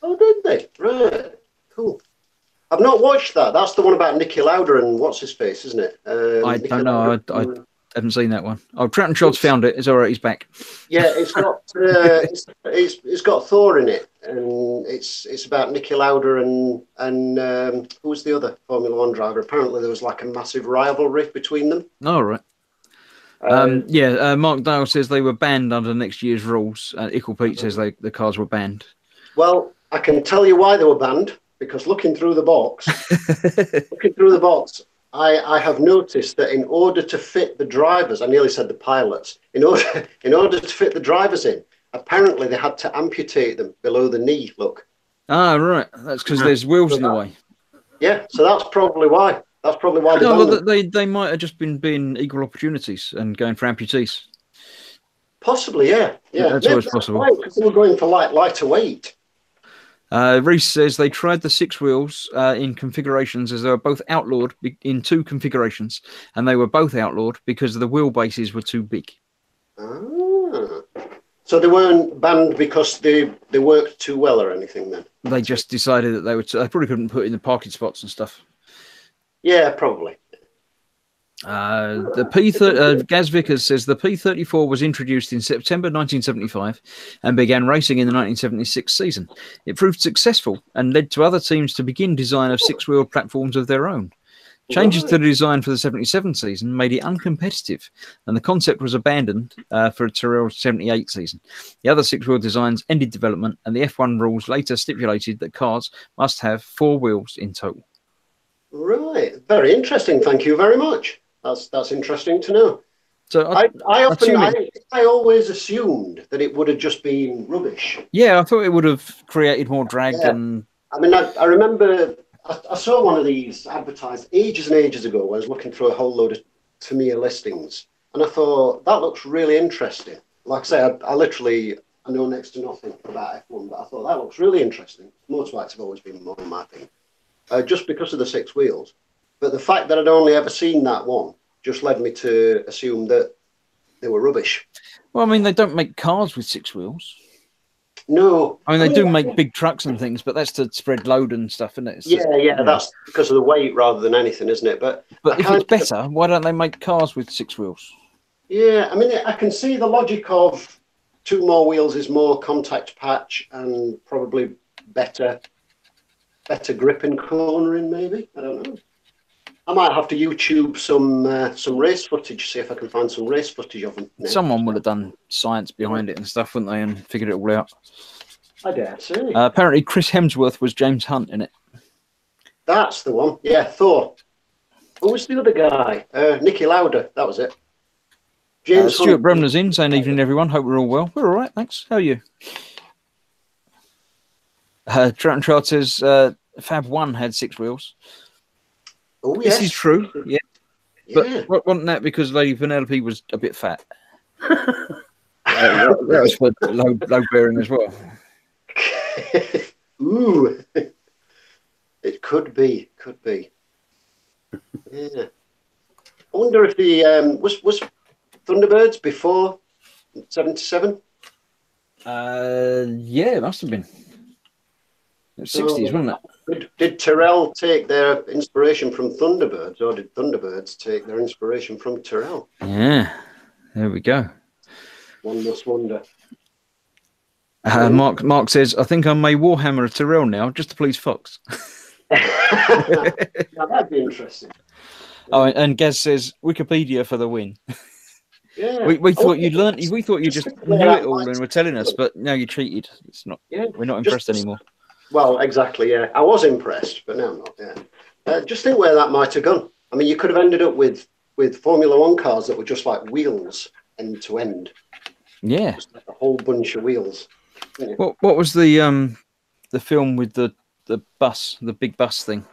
S3: Oh, did they? Right. Cool. I've not watched that. That's the one about Niki Lauda and what's his face, isn't it?
S1: I don't know. I haven't seen that one. Oh, Troughton Shots found it. It's all right. He's back.
S3: Yeah, it's got it's got Thor in it, and it's about Niki Lauda and who was the other Formula One driver? Apparently, there was like a massive rivalry between them.
S1: All right. Mark Dale says they were banned under next year's rules. Ickle Pete says the cars were banned.
S3: Well, I can tell you why they were banned, because looking through the box, I have noticed that in order to fit the drivers, I nearly said the pilots, in order to fit the drivers in, apparently they had to amputate them below the knee. Look.
S1: Ah, right. That's because there's wheels in the way.
S3: Yeah, so that's probably why.
S1: They might have just been being equal opportunities and going for amputees.
S3: Possibly, yeah.
S1: That's always possible.
S3: Because they were going for lighter weight.
S1: Reese says they tried the 6 wheels in configurations as they were both outlawed in 2 configurations, and they were both outlawed because the wheelbases were too big.
S3: Ah. So they weren't banned because they worked too well or anything then?
S1: They just decided that they probably couldn't put in the parking spots and stuff.
S3: Yeah, probably.
S1: Gaz Vickers says the P34 was introduced in September 1975 and began racing in the 1976 season. It proved successful and led to other teams to begin design of 6-wheel platforms of their own. Changes to the design for the 77 season made it uncompetitive, and the concept was abandoned for Tyrrell 78 season. The other 6-wheel designs ended development, and the F1 rules later stipulated that cars must have 4 wheels in total.
S3: Right, very interesting. Thank you very much. That's interesting to know.
S1: So
S3: I always assumed that it would have just been rubbish.
S1: Yeah, I thought it would have created more drag.
S3: Yeah.
S1: And
S3: I mean, I remember I saw one of these advertised ages and ages ago when I was looking through a whole load of Tamiya listings, and I thought that looks really interesting. Like I say, I know next to nothing about F1, but I thought that looks really interesting. Motorbikes have always been more my thing, just because of the 6 wheels. But the fact that I'd only ever seen that one just led me to assume that they were rubbish.
S1: Well, I mean, they don't make cars with 6 wheels.
S3: No.
S1: I mean, they do make big trucks and things, but that's to spread load and stuff, isn't it?
S3: Yeah, that's because of the weight rather than anything, isn't it? But
S1: if it's better, why don't they make cars with 6 wheels?
S3: Yeah, I mean, I can see the logic of 2 more wheels is more contact patch and probably better grip and cornering, maybe. I don't know. I might have to YouTube some race footage, see if I can find some race footage of them.
S1: Someone would have done science behind it and stuff, wouldn't they, and figured it all out.
S3: I dare say.
S1: Apparently, Chris Hemsworth was James Hunt in it.
S3: That's the one. Yeah, Thor. Who was the other guy? Niki Lauda. That was it.
S1: James Stuart Bremner's in, saying evening, everyone. Hope we're all well. We're all right, thanks. How are you? Troughton Chart says Fab 1 had 6 wheels.
S3: Oh, yes.
S1: This is true, yeah. But wasn't that because Lady Penelope was a bit fat? That was for load bearing as well.
S3: Ooh. It could be. Yeah. I wonder if the was Thunderbirds before 77?
S1: Yeah, it must have been. It was 60s, wasn't it?
S3: Did Tyrrell take their inspiration from Thunderbirds, or did Thunderbirds take their inspiration from Tyrrell?
S1: Yeah, there we go.
S3: One must wonder.
S1: Mark says, I think I may Warhammer a Tyrrell now, just to please Fox.
S3: Now, that'd be interesting.
S1: Oh, and Gaz says, Wikipedia for the win.
S3: Yeah.
S1: We thought you'd learned. We thought you just knew it all and were telling us, but now you cheated. It's not. Yeah, we're not impressed anymore.
S3: Well, exactly. Yeah, I was impressed, but now I'm not. Yeah. Just think where that might have gone. I mean, you could have ended up with Formula One cars that were just like wheels end to end.
S1: Yeah,
S3: just like a whole bunch of wheels. Yeah.
S1: What was the film with the bus, the big bus thing?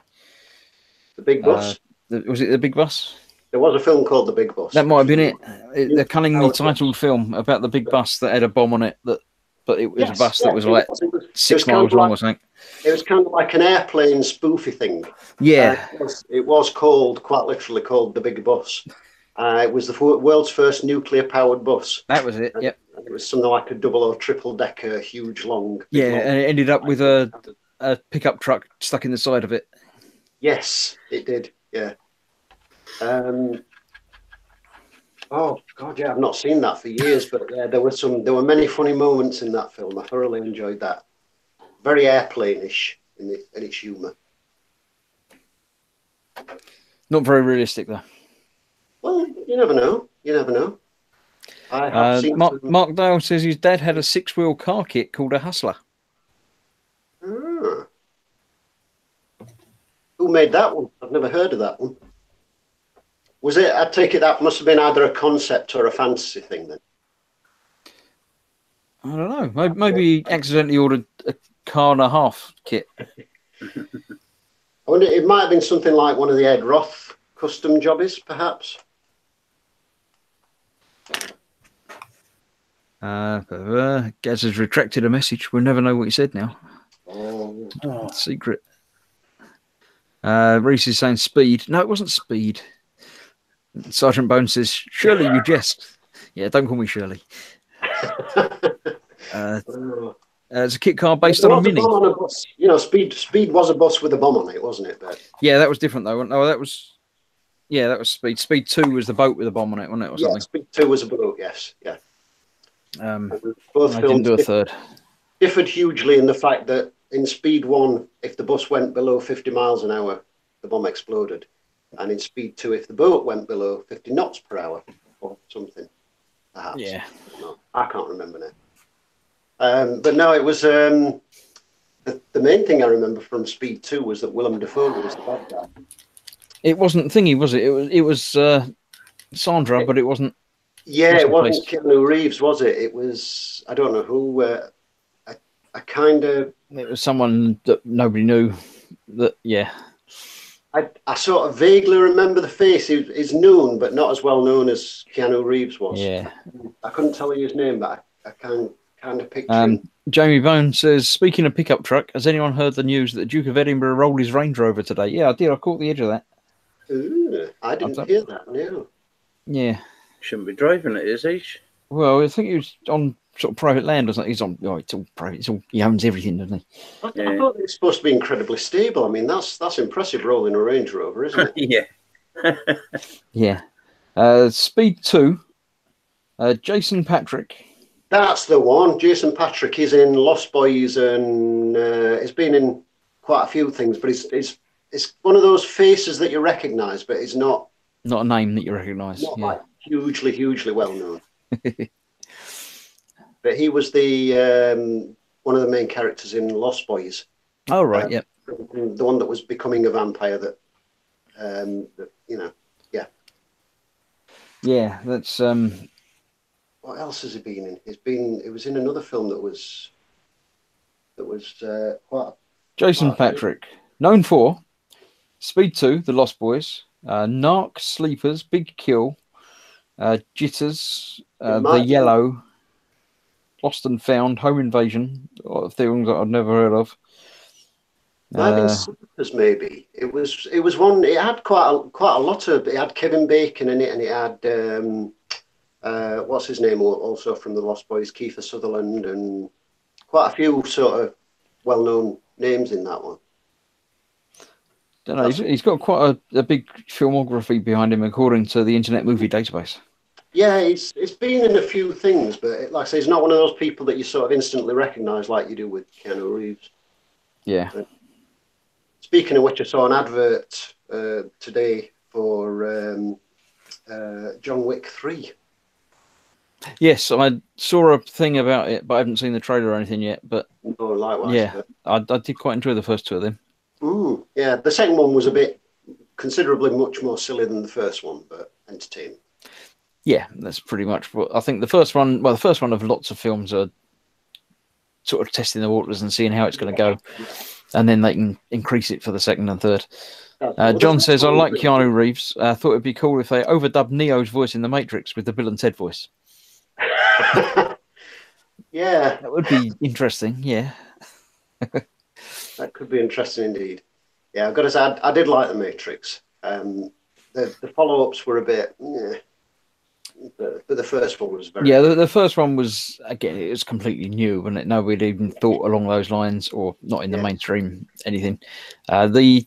S3: The Big Bus.
S1: Was it The Big Bus?
S3: There was a film called The Big Bus.
S1: That might have been it. The cunningly titled film about the big bus that had a bomb on it that but it was a
S3: Yes,
S1: bus
S3: yeah,
S1: that was like
S3: it was
S1: 6
S3: kind
S1: miles
S3: of
S1: long
S3: like,
S1: or something.
S3: it was kind of like an airplane spoofy thing.
S1: Yeah,
S3: It was called, quite literally called, the Big Bus. It was the world's first nuclear-powered bus.
S1: that was it. Yep.
S3: And it was something like a double or triple decker, huge, long.
S1: Yeah,
S3: long.
S1: and it ended up with a pickup truck stuck in the side of it.
S3: Yes, it did. Yeah. Oh God, yeah, I've not seen that for years, but yeah, there were many funny moments in that film. I thoroughly enjoyed that. Very airplane-ish in its humour.
S1: Not very realistic though.
S3: Well, you never know. You never know. I have seen
S1: Mark Dale says his dad had a 6-wheel car kit called a Hustler.
S3: Ah. Who made that one? I've never heard of that one. Was it? I take it that must have been either a concept or a fantasy thing then.
S1: I don't know. Maybe he accidentally ordered a car and a half kit.
S3: I wonder. It might have been something like one of the Ed Roth custom jobbies, perhaps.
S1: Gaz has retracted a message. We'll never know what he said now.
S3: Oh.
S1: Secret. Reese is saying speed. No, it wasn't speed. Sergeant Bone says, Shirley, you jest. Yeah, don't call me Shirley. It's a kit car based on a Mini.
S3: On a bus. You know, Speed was a bus with a bomb on it, wasn't it? But...
S1: Yeah, that was different though. No, that was Speed. Speed 2 was the boat with a bomb on it, wasn't it? Or something?
S3: Speed 2 was a boat, yes. Yeah.
S1: Both films didn't do a third.
S3: Differed hugely in the fact that in Speed 1, if the bus went below 50 miles an hour, the bomb exploded. And in Speed 2, if the boat went below 50 knots per hour or something, perhaps.
S1: Yeah.
S3: I can't remember now. But no, it was the main thing I remember from Speed 2 was that Willem Dafoe was the bad guy.
S1: It wasn't Thingy, was it? It was Sandra, but it wasn't.
S3: Yeah, it wasn't Keanu Reeves, was it? It was, I don't know who. I kind of.
S1: It was someone that nobody knew. That yeah.
S3: I sort of vaguely remember the face. He's known, but not as well known as Keanu Reeves was.
S1: Yeah.
S3: I couldn't tell you his name, but I kind of picture him.
S1: Jamie Bone says, speaking of pickup truck, has anyone heard the news that the Duke of Edinburgh rolled his Range Rover today? Yeah, I did. I caught the edge of that.
S3: Ooh, I didn't hear that, no.
S1: Yeah.
S2: Shouldn't be driving it, is he?
S1: Well, I think he was on sort of private land or something. He's on, it's all private. It's all, he owns everything, doesn't he?
S3: I thought it's supposed to be incredibly stable. I mean, that's impressive rolling a Range Rover, isn't
S2: it?
S1: Yeah. Yeah. Speed 2, Jason Patrick.
S3: That's the one. Jason Patrick is in Lost Boys and he's been in quite a few things, but it's one of those faces that you recognise, but it's not
S1: a name that you recognise.
S3: Not like hugely well known. But he was the one of the main characters in Lost Boys.
S1: Oh right, yeah.
S3: The one that was becoming a vampire. That you know, yeah.
S1: Yeah, that's.
S3: What else has he been in? It was in another film that was quite.
S1: Jason Patrick, known for Speed 2, The Lost Boys, Narc, Sleepers, Big Kill, Jitters, The Yellow, Lost and Found, Home Invasion, things that I've never heard of.
S3: Sleepers, maybe it was one. It had quite a lot of. It had Kevin Bacon in it, and it had what's his name also from The Lost Boys, Kiefer Sutherland, and quite a few sort of well-known names in that one.
S1: Don't know. He's got quite a big filmography behind him, according to the Internet Movie Database.
S3: Yeah, it's been in a few things, but like I say, he's not one of those people that you sort of instantly recognise like you do with Keanu Reeves.
S1: Yeah.
S3: But speaking of which, I saw an advert today for John Wick 3.
S1: Yes, I saw a thing about it, but I haven't seen the trailer or anything yet. But
S3: no, likewise.
S1: Yeah, I did quite enjoy the first two of them.
S3: Yeah, the second one was a bit considerably much more silly than the first one, but entertaining.
S1: Yeah, that's pretty much what I think. The first one of lots of films are sort of testing the waters and seeing how it's going to go, and then they can increase it for the second and third. John says, I like Keanu Reeves. I thought it'd be cool if they overdubbed Neo's voice in The Matrix with the Bill and Ted voice.
S3: Yeah,
S1: That would be interesting. Yeah.
S3: that could be interesting indeed. Yeah, I've got to say, I did like The Matrix. The follow-ups were a bit, yeah, but the first one was very
S1: Yeah,
S3: good.
S1: the first one was, again, it was completely new, and nobody even thought along those lines, or not in the mainstream anything. The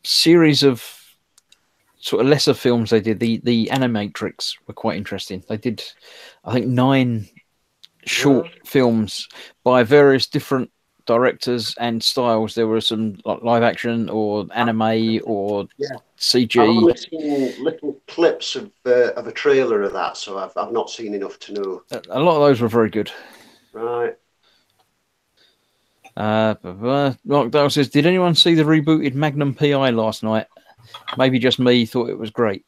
S1: series of sort of lesser films they did, the Animatrix, were quite interesting. They did, I think, 9 short films by various different directors and styles. There were some like live action or anime or CG.
S3: I've only seen little clips of a trailer of that, so I've not seen enough to know.
S1: A lot of those were very good.
S3: Right.
S1: Mark Dale says, did anyone see the rebooted Magnum PI last night? Maybe just me thought it was great.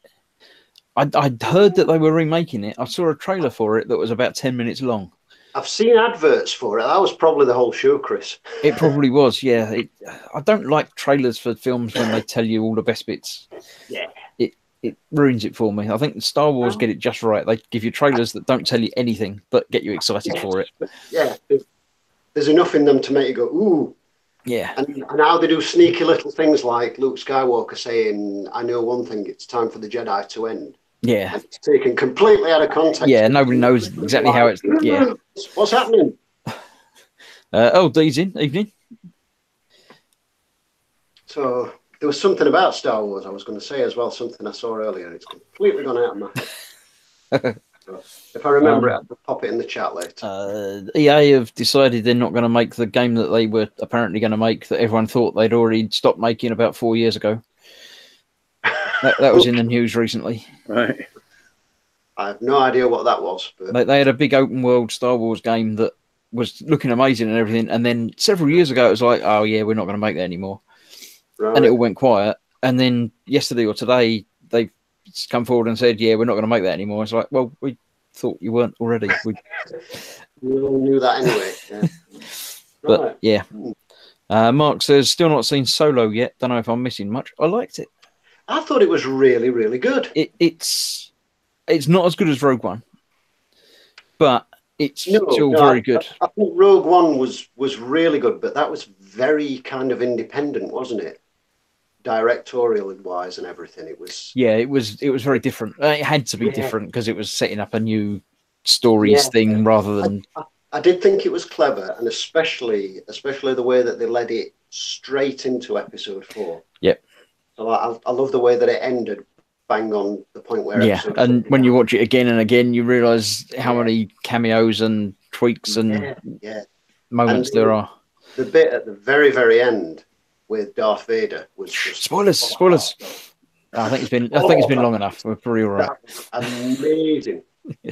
S1: I'd heard that they were remaking it. I saw a trailer for it that was about 10 minutes long.
S3: I've seen adverts for it. That was probably the whole show, Chris.
S1: It probably was, yeah. I don't like trailers for films when they tell you all the best bits.
S3: Yeah.
S1: It ruins it for me. I think Star Wars get it just right. They give you trailers that don't tell you anything but get you excited for it.
S3: Yeah. There's enough in them to make you go, ooh.
S1: Yeah.
S3: And how they do sneaky little things like Luke Skywalker saying, I know one thing, it's time for the Jedi to end.
S1: Yeah.
S3: And it's taken completely out of context.
S1: Yeah, nobody knows exactly how it's... Yeah.
S3: What's happening?
S1: D's in, evening.
S3: So there was something about Star Wars I was going to say as well, something I saw earlier. It's completely gone out of my head. So if I remember it, I'll pop it in the chat later.
S1: EA have decided they're not going to make the game that they were apparently going to make, that everyone thought they'd already stopped making about 4 years ago. That was in the news recently.
S2: Right.
S3: I have no idea what that was. But
S1: They had a big open world Star Wars game that was looking amazing and everything. And then several years ago, it was like, oh, yeah, we're not going to make that anymore.
S3: right.
S1: And it all went quiet. And then yesterday or today, they've come forward and said, yeah, we're not going to make that anymore. It's like, well, we thought you weren't already.
S3: We all knew that anyway. Yeah.
S1: But,
S3: Right.
S1: yeah. Mark says, still not seen Solo yet. Don't know if I'm missing much. I liked it.
S3: I thought it was really, really good.
S1: It's not as good as Rogue One, but it's still very good.
S3: I think Rogue One was really good, but that was very kind of independent, wasn't it? Directorial wise and everything. It was.
S1: Yeah, it was very different. It had to be different because it was setting up a new stories thing rather than.
S3: I did think it was clever, and especially the way that they led it straight into episode 4.
S1: Yep.
S3: So I love the way that it ended bang on the point where.
S1: Yeah, and when you watch it again and again, you realise how many cameos and tweaks and moments there are.
S3: The bit at the very, very end with Darth Vader was just
S1: spoilers. I think it's been long enough. We're pretty all right.
S3: That was amazing.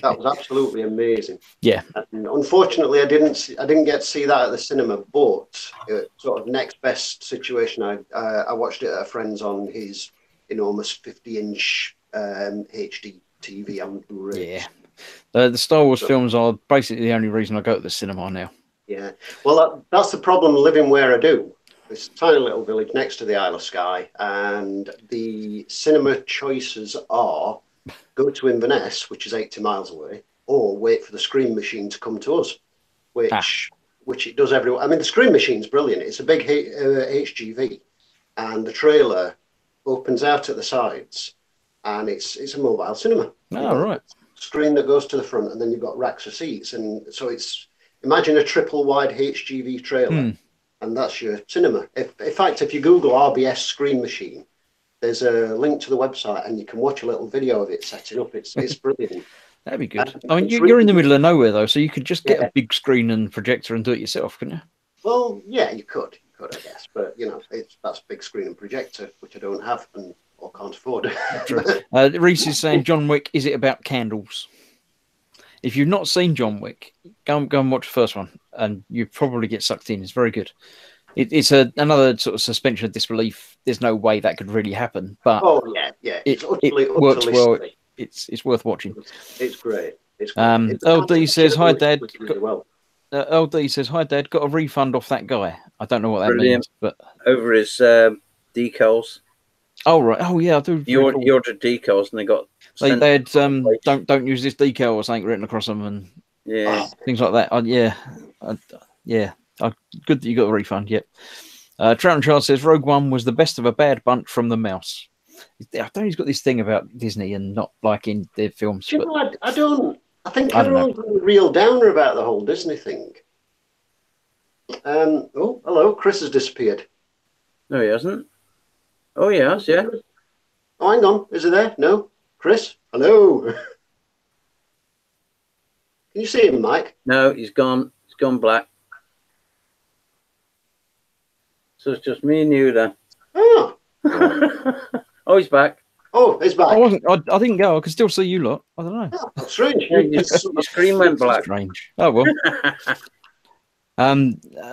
S3: That was absolutely amazing.
S1: Yeah.
S3: And unfortunately, I didn't get to see that at the cinema, but sort of next best situation. I watched it at a friend's on his enormous 50-inch HD TV on Blu-ray.
S1: Yeah. The Star Wars films are basically the only reason I go to the cinema now.
S3: Yeah. Well, that's the problem living where I do. This tiny little village next to the Isle of Skye, and the cinema choices are go to Inverness, which is 80 miles away, or wait for the Screen Machine to come to us, which it does everywhere. I mean, the Screen Machine's brilliant. It's a big HGV, and the trailer opens out at the sides, and it's a mobile cinema.
S1: Oh, right.
S3: Screen that goes to the front, and then you've got racks of seats, and so imagine a triple wide HGV trailer. And that's your cinema. In fact, if you Google RBS Screen Machine, there's a link to the website, and you can watch a little video of it setting up. It's brilliant.
S1: That'd be good. I mean, you're in the middle of nowhere though, so you could just get a big screen and projector and do it yourself, couldn't you?
S3: Well, yeah, you could, I guess, but that's big screen and projector, which I don't have or can't afford.
S1: Reese is saying, John Wick, is it about candles? If you've not seen John Wick, go and watch the first one, and you probably get sucked in. It's very good. It's another sort of suspension of disbelief. There's no way that could really happen, but
S3: it
S1: works well. It's worth watching.
S3: It's great.
S1: LD says, "Hi, Dad."
S3: Really well.
S1: LD says, "Hi, Dad. Got a refund off that guy. I don't know what that means, but
S2: over his decals."
S1: Oh right. Oh yeah, I do.
S2: You ordered decals, and they got.
S1: They had don't use this decal or something written across them, and
S2: Yeah.
S1: things like that. Yeah. Good that you got a refund. Yep. Trout Child says Rogue One was the best of a bad bunch from the mouse. I don't know, he's got this thing about Disney and not liking their films.
S3: Do you know, I don't. I think
S1: I don't know.
S3: everyone's a real downer about the whole Disney thing. Oh, hello, Chris has disappeared.
S2: No, he hasn't. Oh, he has, yeah.
S3: Oh, hang on, is he there? No, Chris. Hello. Can you see him, Mike?
S2: No, he's gone. He's gone black. So it's just me and you then.
S3: Oh,
S2: Oh, he's back.
S3: oh, he's back.
S1: I didn't go. I could still see you lot. I don't know.
S3: Oh, that's strange.
S2: Yeah, your screen went black.
S1: Strange. Oh well.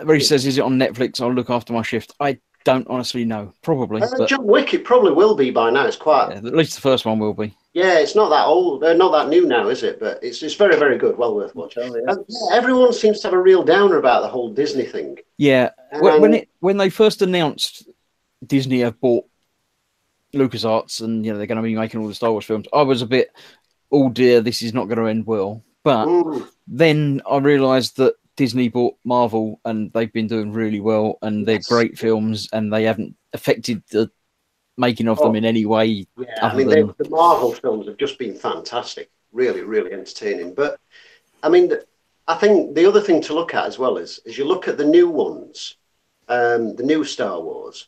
S1: Ray says, "Is it on Netflix? I'll look after my shift." I don't honestly know. Probably. But,
S3: John Wick, it probably will be by now. It's quite.
S1: yeah, at least the first one will be.
S3: Yeah, it's not that old, not that new now, is it? But it's very, very good. Well worth watching.
S2: Oh, yeah.
S3: Yeah, everyone seems to have a real downer about the whole Disney thing.
S1: Yeah. When they first announced Disney have bought LucasArts and they're going to be making all the Star Wars films, I was a bit, oh dear, this is not going to end well. But then I realised that Disney bought Marvel and they've been doing really well and they're great films and they haven't affected the making of them in any way.
S3: Yeah, I mean, the Marvel films have just been fantastic, really, really entertaining. But I mean, I think the other thing to look at as well is you look at the new ones, the new Star Wars,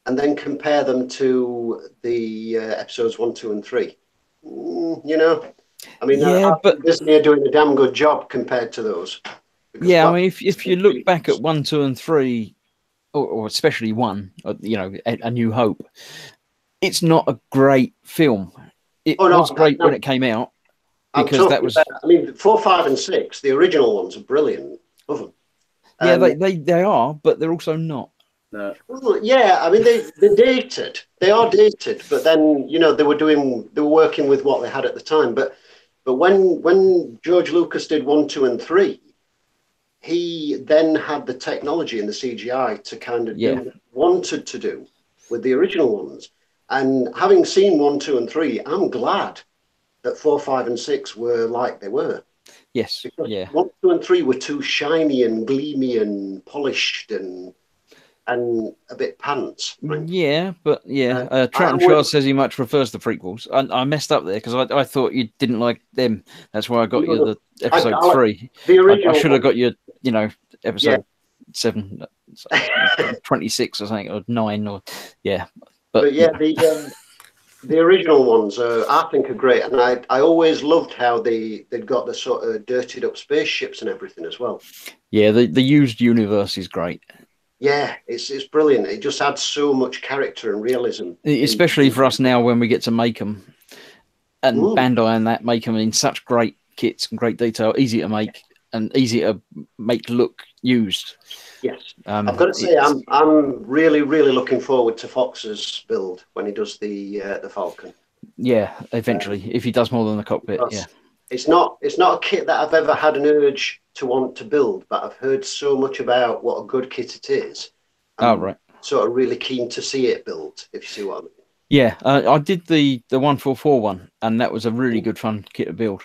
S3: and then compare them to the episodes 1, 2, and 3. I mean, but Disney are doing a damn good job compared to those.
S1: Yeah, I mean, if you look back at 1, 2, and 3, or especially 1, A New Hope, it's not a great film. It was great when it came out because that was.
S3: I mean, 4, 5, and 6, the original ones are brilliant. Love them.
S1: Yeah, they are, but they're also not.
S2: No.
S3: Well, yeah, I mean, they're dated. They are dated, but then they were working with what they had at the time. But when George Lucas did 1, 2, and 3. He then had the technology and the CGI to kind of do what he wanted to do with the original ones. And having seen 1, 2, and 3, I'm glad that 4, 5, and 6 were like they were.
S1: Yes.
S3: Because
S1: yeah.
S3: 1, 2, and 3 were too shiny and gleamy and polished and a bit pants. Right?
S1: Yeah, but Trout and Charles says he much prefers the prequels. I messed up there because I thought you didn't like them. That's why I got you the episode 3.
S3: The original.
S1: I should have got you, episode 7, 26 or something, or 9, or But
S3: yeah, the original ones I think are great, and I always loved how they'd got the sort of dirtied up spaceships and everything as well.
S1: Yeah, the used universe is great.
S3: Yeah, it's brilliant. It just adds so much character and realism,
S1: especially for us now when we get to make them. And Bandai and that make them in such great kits and great detail, easy to make and easy to make look used.
S3: Yes, I've got to say, I'm really, really looking forward to Fox's build when he does the Falcon.
S1: Yeah, eventually, if he does more than the cockpit. Yeah,
S3: it's not a kit that I've ever had an urge to want to build, but I've heard so much about what a good kit it is. I'm
S1: right.
S3: Sort of really keen to see it built, if you see what I mean.
S1: Yeah, I did the 144 one, and that was a really good fun kit to build.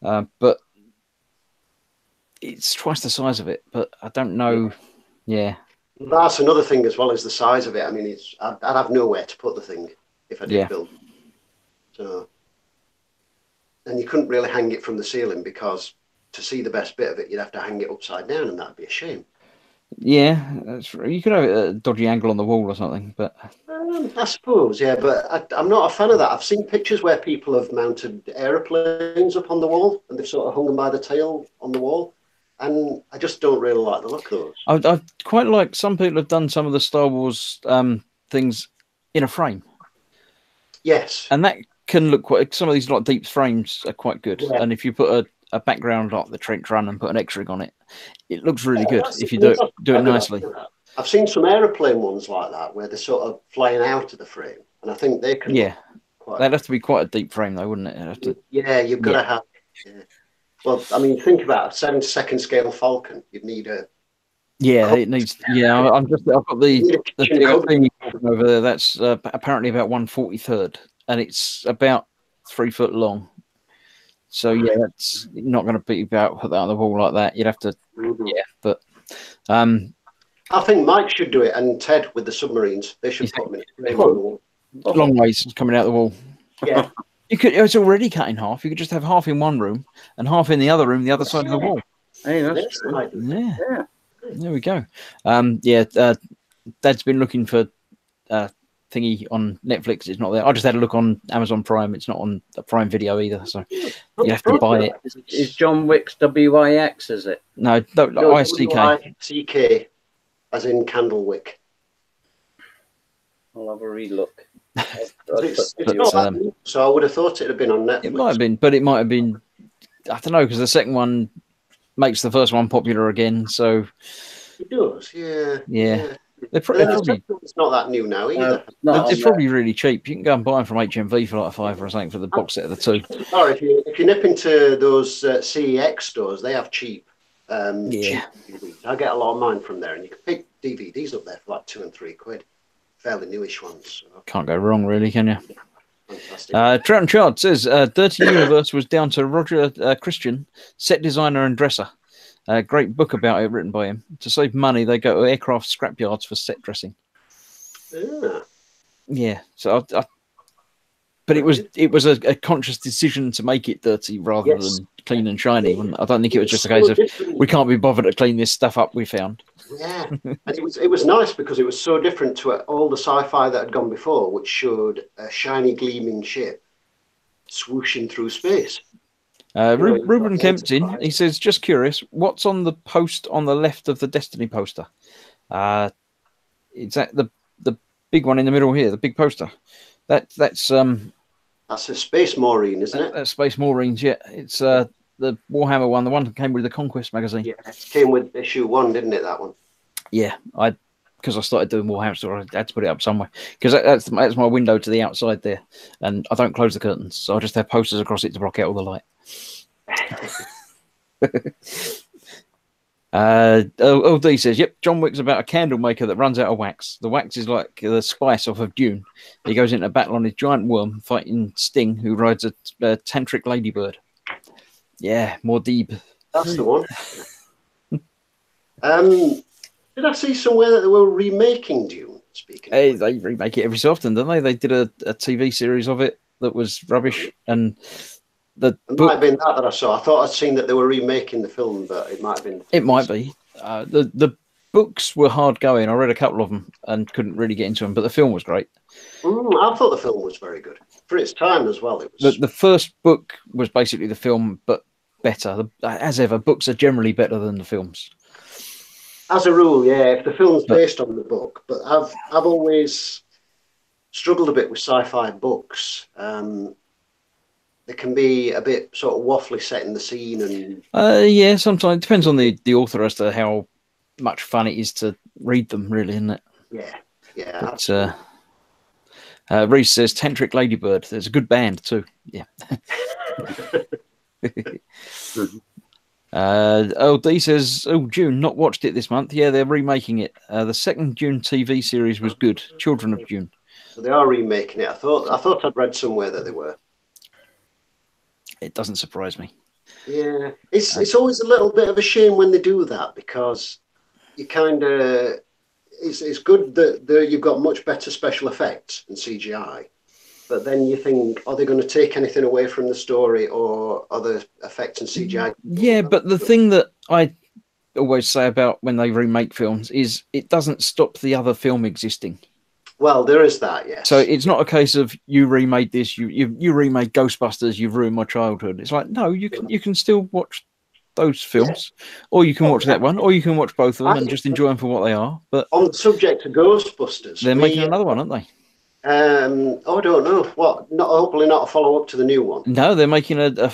S1: But it's twice the size of it, but I don't know. Yeah.
S3: That's another thing as well as the size of it. I mean, I'd have nowhere to put the thing if I did build. So, and you couldn't really hang it from the ceiling because to see the best bit of it, you'd have to hang it upside down, and that'd be a shame.
S1: Yeah, you could have a dodgy angle on the wall or something, but
S3: I suppose, yeah. But I'm not a fan of that. I've seen pictures where people have mounted aeroplanes up on the wall, and they've sort of hung them by the tail on the wall. And I just don't really like the look of those.
S1: I quite like some people have done some of the Star Wars things in a frame.
S3: Yes.
S1: And that can look quite, some of these like deep frames are quite good. Yeah. And if you put a background like the Trench Run and put an X-rig on it, it looks really good if you do it nicely.
S3: I've seen some aeroplane ones like that where they're sort of flying out of the frame. And I think they can.
S1: Yeah. That'd have to be quite a deep frame though, wouldn't it?
S3: Yeah, you've got to have. Yeah. Well, I mean, think about a 72nd scale Falcon. You'd need a.
S1: Yeah, it needs. Yeah, I've got the thing over there. That's apparently about 1/43rd, and it's about 3 foot long. So yeah, that's not going to put that on the wall like that. You'd have to, yeah. But
S3: I think Mike should do it, and Ted with the submarines. They should put them in on the wall.
S1: Long ways coming out the wall.
S3: Yeah.
S1: You could. It's already cut in half. You could just have half in one room and half in the other room, the other side of the wall.
S2: Hey, that's true.
S1: Yeah. There we go. Dad's been looking for thingy on Netflix. It's not there. I just had a look on Amazon Prime. It's not on the Prime Video either. So you have to buy it.
S2: Is John Wick's WIX? Is it?
S1: No, ICK.
S3: CK, as in Candlewick.
S2: I'll have a relook.
S3: It's not that new, so I would have thought it had been on Netflix.
S1: It might have been, but it might have been. I don't know, because the second one makes the first one popular again. So
S3: it does, yeah.
S1: They're probably,
S3: it's not that new now either.
S1: They're probably really cheap. You can go and buy them from HMV for like £5 or something for the box set of the two.
S3: Or if you nip into those CEX stores, they have cheap. Cheap DVDs. I get a lot of mine from there, and you can pick DVDs up there for like £2 and £3, fairly newish ones. So.
S1: Can't go wrong, really, can you?
S3: Fantastic.
S1: Trout and Chard says Dirty Universe was down to Roger Christian, set designer and dresser. Great book about it written by him. To save money, they go to aircraft scrapyards for set dressing. Yeah. So, but it was a conscious decision to make it dirty rather than clean and shiny. I don't think it was just a case of we can't be bothered to clean this stuff up we found.
S3: Yeah, and it was nice because it was so different to all the sci-fi that had gone before, which showed a shiny, gleaming ship swooshing through space.
S1: Ruben Kempton, he says, just curious, what's on the post on the left of the Destiny poster? Is that the big one in the middle here, the big poster? That's
S3: a Space Marine, isn't it?
S1: That's Space Marines, yeah. It's the Warhammer one, the one that came with the Conquest magazine.
S3: Yeah, it came with issue 1, didn't it, that one?
S1: Yeah, because I started doing Warhammer, so I had to put it up somewhere. Because that's my window to the outside there. And I don't close the curtains, so I just have posters across it to block out all the light. LD says, yep, John Wick's about a candle maker that runs out of wax. The wax is like the spice off of Dune. He goes into battle on his giant worm, fighting Sting, who rides a tantric ladybird. Yeah, more deep.
S3: That's the one. Did I see somewhere that they were remaking Dune?
S1: They remake it every so often, don't they? They did a TV series of it that was rubbish, and it might
S3: have been that I saw. I thought I'd seen that they were remaking the film, but it might have been.
S1: It might be. The books were hard going. I read a couple of them and couldn't really get into them, but the film was great.
S3: I thought the film was very good for its time as well. It was
S1: the first book was basically the film, but better. As ever, books are generally better than the films.
S3: As a rule, yeah. If the film's based on the book, but I've always struggled a bit with sci-fi books. They can be a bit sort of waffly setting the scene, and
S1: yeah, sometimes it depends on the author as to how much fun it is to read them, really, isn't it?
S3: Yeah.
S1: But, Reese says Tantric Ladybird. There's a good band too. Yeah. LD says, Dune, not watched it this month. Yeah, they're remaking it. The second Dune TV series was good. Children of Dune.
S3: So they are remaking it. I thought I'd read somewhere that they were.
S1: It doesn't surprise me.
S3: Yeah, it's always a little bit of a shame when they do that, because you kind of it's good that you've got much better special effects and CGI, but then you think, are they going to take anything away from the story, or are the effects and CGI?
S1: Yeah, but the thing that I always say about when they remake films is it doesn't stop the other film existing.
S3: Well, there is that, yes.
S1: So it's not a case of you remade this, you remade Ghostbusters, you've ruined my childhood. It's like, no, you can still watch those films, or you can watch that one, or you can watch both of them and just enjoy them for what they are. But
S3: on the subject of Ghostbusters,
S1: they're making another one, aren't they?
S3: I don't know. What? Hopefully not a follow up to the new one.
S1: No, they're making a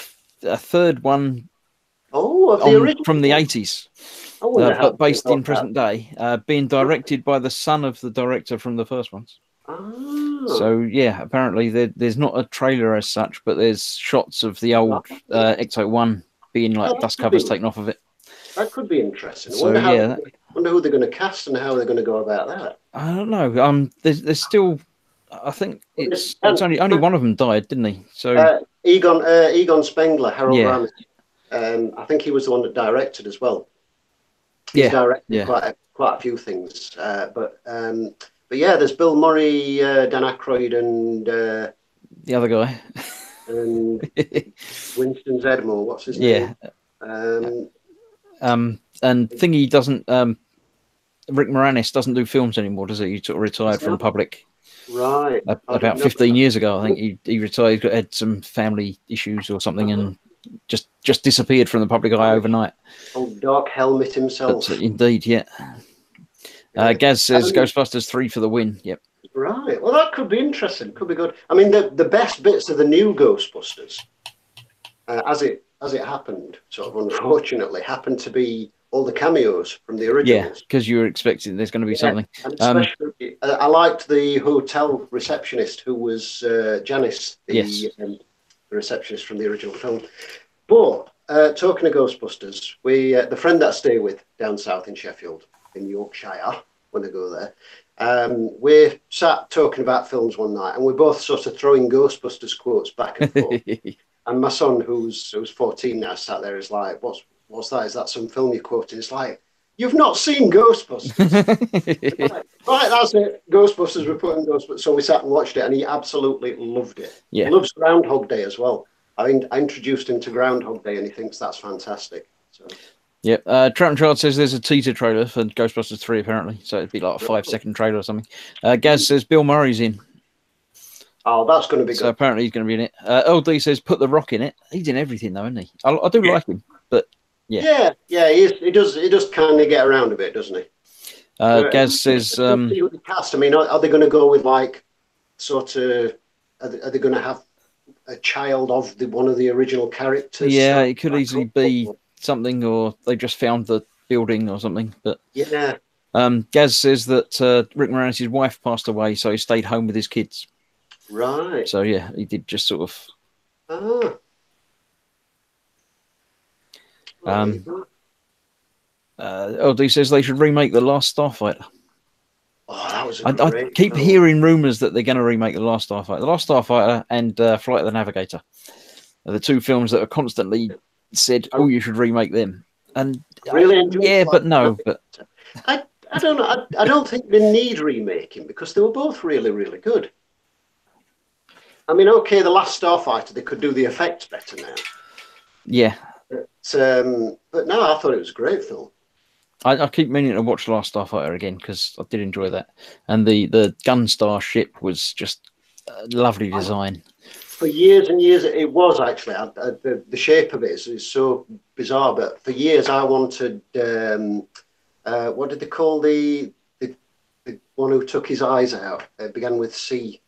S1: third one.
S3: Oh, of the original
S1: from the 80s. But based in present day, being directed by the son of the director from the first ones.
S3: Oh.
S1: So yeah, apparently there's not a trailer as such, but there's shots of the old Ecto 1 being like dust covers taken off of it.
S3: That could be interesting.
S1: So,
S3: wonder who they're going to cast and how they're going to go about that.
S1: I don't know. There's still I think it's only one of them died, didn't he? So
S3: Egon Spengler, Harold
S1: Yeah.
S3: Ramis. I think he was the one that directed as well. He's directed quite a few things, but yeah, there's Bill Murray, Dan Aykroyd, and
S1: the other guy,
S3: and Winston Zeddemore. What's his name?
S1: And Thingy doesn't. Rick Moranis doesn't do films anymore, does he? He sort of retired from public.
S3: Right.
S1: About 15 years ago, I think he retired. Had some family issues or something, and just disappeared from the public eye overnight.
S3: Oh, Dark Helmet himself.
S1: But, indeed, yeah. Gaz says Ghostbusters 3 for the win. Yep.
S3: Right. Well, that could be interesting. Could be good. I mean, the best bits of the new Ghostbusters, as it happened, sort of unfortunately, happened to be all the cameos from the originals.
S1: Yeah, because you were expecting there's going to be something.
S3: And especially, I liked the hotel receptionist who was Janice, the receptionist from the original film. But talking of Ghostbusters, the friend that I stay with down south in Sheffield, in Yorkshire, when I go there, we sat talking about films one night, and we're both sort of throwing Ghostbusters quotes back and forth. And my son, who's 14 now, sat there, is like, what's that? Is that some film you're quoting? It's like, you've not seen Ghostbusters. Right, that's it. Ghostbusters, we're putting Ghostbusters. So we sat and watched it, and he absolutely loved it.
S1: Yeah.
S3: He loves Groundhog Day as well. I introduced him to Groundhog Day, and he thinks that's fantastic. So.
S1: Yep. Trout and Child says there's a teaser trailer for Ghostbusters 3, apparently. So it'd be like a 5-second trailer or something. Gaz says Bill Murray's in.
S3: Oh, that's going to be good.
S1: So apparently he's going to be in it. LD says put The Rock in it. He's in everything, though, isn't he? I do like him, but yeah. Yeah,
S3: he does kind of get around a bit, doesn't he?
S1: Gaz says...
S3: the cast, I mean, are they going to go with, like, sort of... Are they going to have a child of one of the original characters?
S1: Yeah, it could easily be something, or they just found the building or something. But
S3: yeah.
S1: Gaz says that Rick Moranis' wife passed away, so he stayed home with his kids.
S3: Right.
S1: So yeah, he did just sort of. LD says they should remake The Last Starfighter.
S3: Oh, that was
S1: I keep hearing rumours that they're going to remake The Last Starfighter. The Last Starfighter and Flight of the Navigator are the two films that are constantly said, "Oh, you should remake them." And
S3: really,
S1: but no. But
S3: I don't know. I don't think they need remaking because they were both really, really good. I mean, okay, The Last Starfighter, they could do the effects better now.
S1: Yeah.
S3: But no, I thought it was a great film.
S1: I keep meaning to watch Last Starfighter again because I did enjoy that. And the Gunstar ship was just a lovely design.
S3: For years and years, it was actually. The shape of it is so bizarre, but for years I wanted, what did they call the one who took his eyes out? It began with C.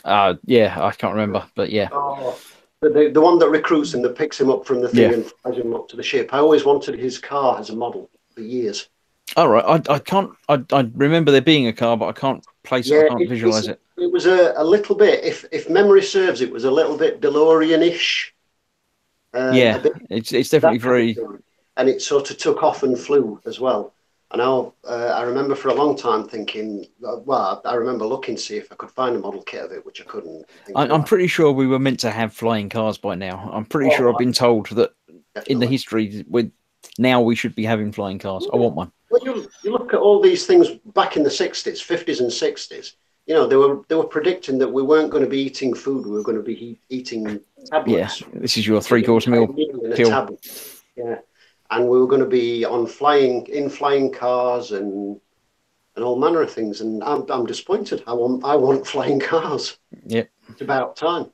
S1: Yeah, I can't remember, but yeah.
S3: Oh, the one that recruits him, that picks him up from the thing and flies him up to the ship. I always wanted his car as a model for years.
S1: All right, I can't. I remember there being a car, but I can't place it. I can't visualize it.
S3: It was a little bit, if memory serves, it was a little bit DeLorean-ish.
S1: Yeah, it's definitely very.
S3: And it sort of took off and flew as well. And I remember for a long time thinking, well, I remember looking to see if I could find a model kit of it, which I couldn't.
S1: I'm pretty sure we were meant to have flying cars by now. I'm pretty sure I've been told that in the history, now we should be having flying cars. Yeah. I want one.
S3: Well, you look at all these things back in the 60s, 50s and 60s. You know, they were predicting that we weren't going to be eating food. We were going to be eating tablets.
S1: Yeah, this is your 3-course meal pill.
S3: Yeah. And we were going to be on flying cars and all manner of things. And I'm disappointed. I want flying cars.
S1: Yeah,
S3: it's about time.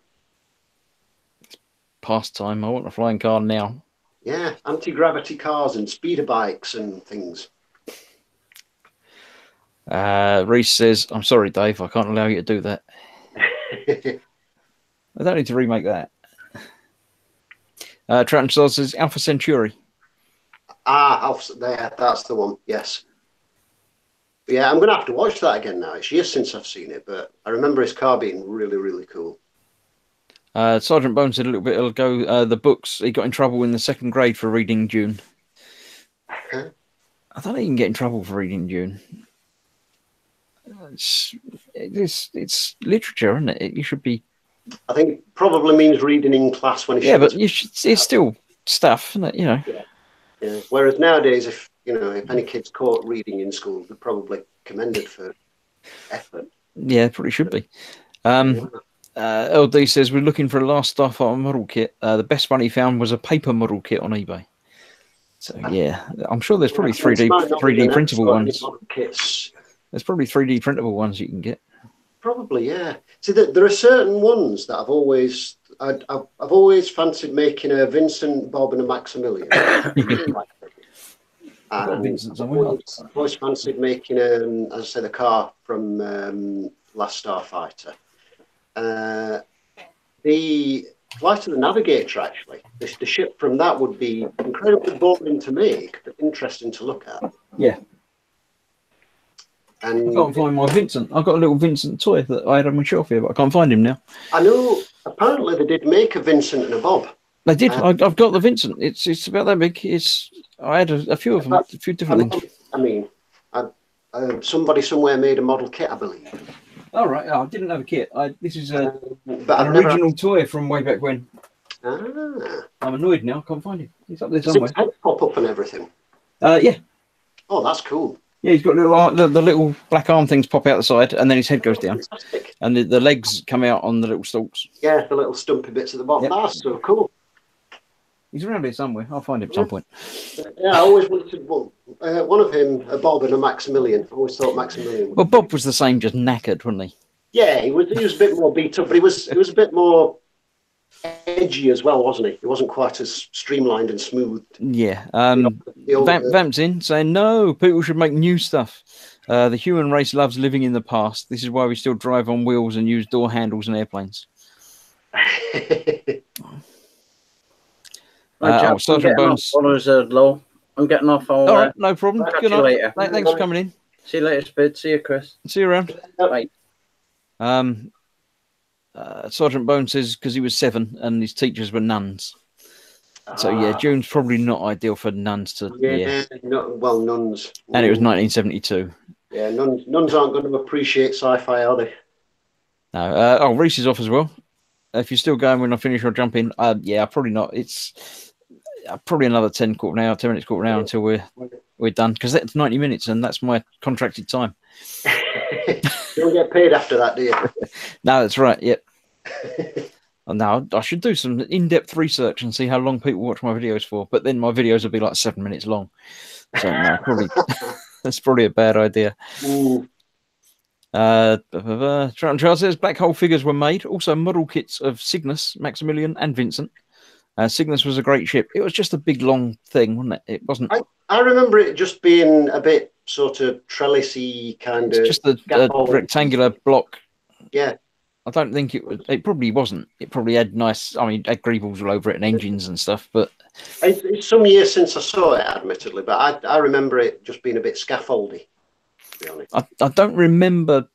S1: It's past time. I want a flying car now.
S3: Yeah, anti-gravity cars and speeder bikes and things.
S1: Reese says, "I'm sorry, Dave. I can't allow you to do that. I don't need to remake that." Translor says, "Alpha Centauri."
S3: Alpha, that's the one. Yes. Yeah, I'm going to have to watch that again now. It's years since I've seen it, but I remember his car being really, really cool.
S1: Sergeant Bones said a little bit ago, the books, he got in trouble in the 2nd grade for reading Dune. I don't think you can get in trouble for reading Dune. it's literature, isn't it? You should be.
S3: I think it probably means reading in class when it
S1: Yeah,
S3: should.
S1: but it's still stuff, isn't it?
S3: Yeah. Whereas nowadays, if any kids caught reading in school, they're probably commended for effort.
S1: Yeah, probably should be. LD says we're looking for a last Starfighter model kit. The best one he found was a paper model kit on eBay. So yeah, I'm sure there's probably 3D printable ones.
S3: Kits.
S1: There's probably 3D printable ones you can get.
S3: Probably, yeah. See, there are certain ones that I've always fancied making a Vincent, Bob, and a Maximilian.
S1: Vincent's
S3: I've always fancied making, as I say, the car from Last Starfighter. The Flight of the Navigator, actually, the ship from that would be incredibly boring to make, but interesting to look at.
S1: Yeah.
S3: And
S1: I can't find my Vincent. I've got a little Vincent toy that I had on my shelf here, but I can't find him now.
S3: I know, apparently they did make a Vincent and a Bob.
S1: They did. I've got the Vincent. It's about that big. I had a few of them, a few different things.
S3: I mean, somebody somewhere made a model kit, I believe.
S1: All right. I didn't have a kit. This is an
S3: but
S1: original toy from way back when.
S3: Ah.
S1: I'm annoyed now. I can't find him. He's up there
S3: Does
S1: somewhere.
S3: his head pop up and everything?
S1: Yeah.
S3: Oh, that's cool.
S1: Yeah, he's got the little black arm things pop out the side, and then his head goes down,
S3: Fantastic.
S1: and the legs come out on the little stalks.
S3: Yeah, the little stumpy bits at the bottom.
S1: Yep.
S3: That's so cool.
S1: He's around here somewhere. I'll find him at some point.
S3: Yeah, I always wanted one of him, a Bob and a Maximilian. I always thought Maximilian.
S1: Well, Bob was the same, just knackered, wasn't he?
S3: Yeah, he was a bit more beat up, but he was a bit more edgy as well, wasn't he? He wasn't quite as streamlined and smooth.
S1: Yeah.
S3: The old,
S1: Vamp's in saying, no, people should make new stuff. The human race loves living in the past. This is why we still drive on wheels and use door handles and airplanes. Sergeant Bones.
S2: I'm getting off.
S1: All right, no problem.
S2: Catch
S1: Good
S2: you
S1: night.
S2: later.
S1: Thanks for coming in.
S2: See you later, Spid. See you, Chris.
S1: See you around.
S2: Bye.
S1: Sergeant Bones says because he was 7 and his teachers were nuns. So yeah, June's probably not ideal for nuns to.
S3: Yeah. Nuns.
S1: And it was 1972.
S3: Yeah, nuns aren't going to appreciate sci-fi, are they?
S1: No. Reese is off as well. If you're still going when I finish, I'll jump in. Yeah, probably not. It's probably another 10 minutes, quarter an hour until we're done, because that's 90 minutes and that's my contracted time.
S3: You don't get paid after that, do you?
S1: No, that's right. Yep. Now I should do some in-depth research and see how long people watch my videos for. But then my videos will be like 7 minutes long. So no, probably that's probably a bad idea. Charles says black hole figures were made. Also model kits of Cygnus, Maximilian, and Vincent. Cygnus was a great ship. It was just a big long thing, wasn't it? It wasn't.
S3: I remember it just being a bit sort of trellisy kind of.
S1: Just a rectangular block.
S3: Yeah.
S1: I don't think it was. It probably wasn't. It probably had nice. I mean, had greebles all over it and engines and stuff. But
S3: it's some years since I saw it, admittedly. But I remember it just being a bit scaffoldy. To be honest,
S1: I don't remember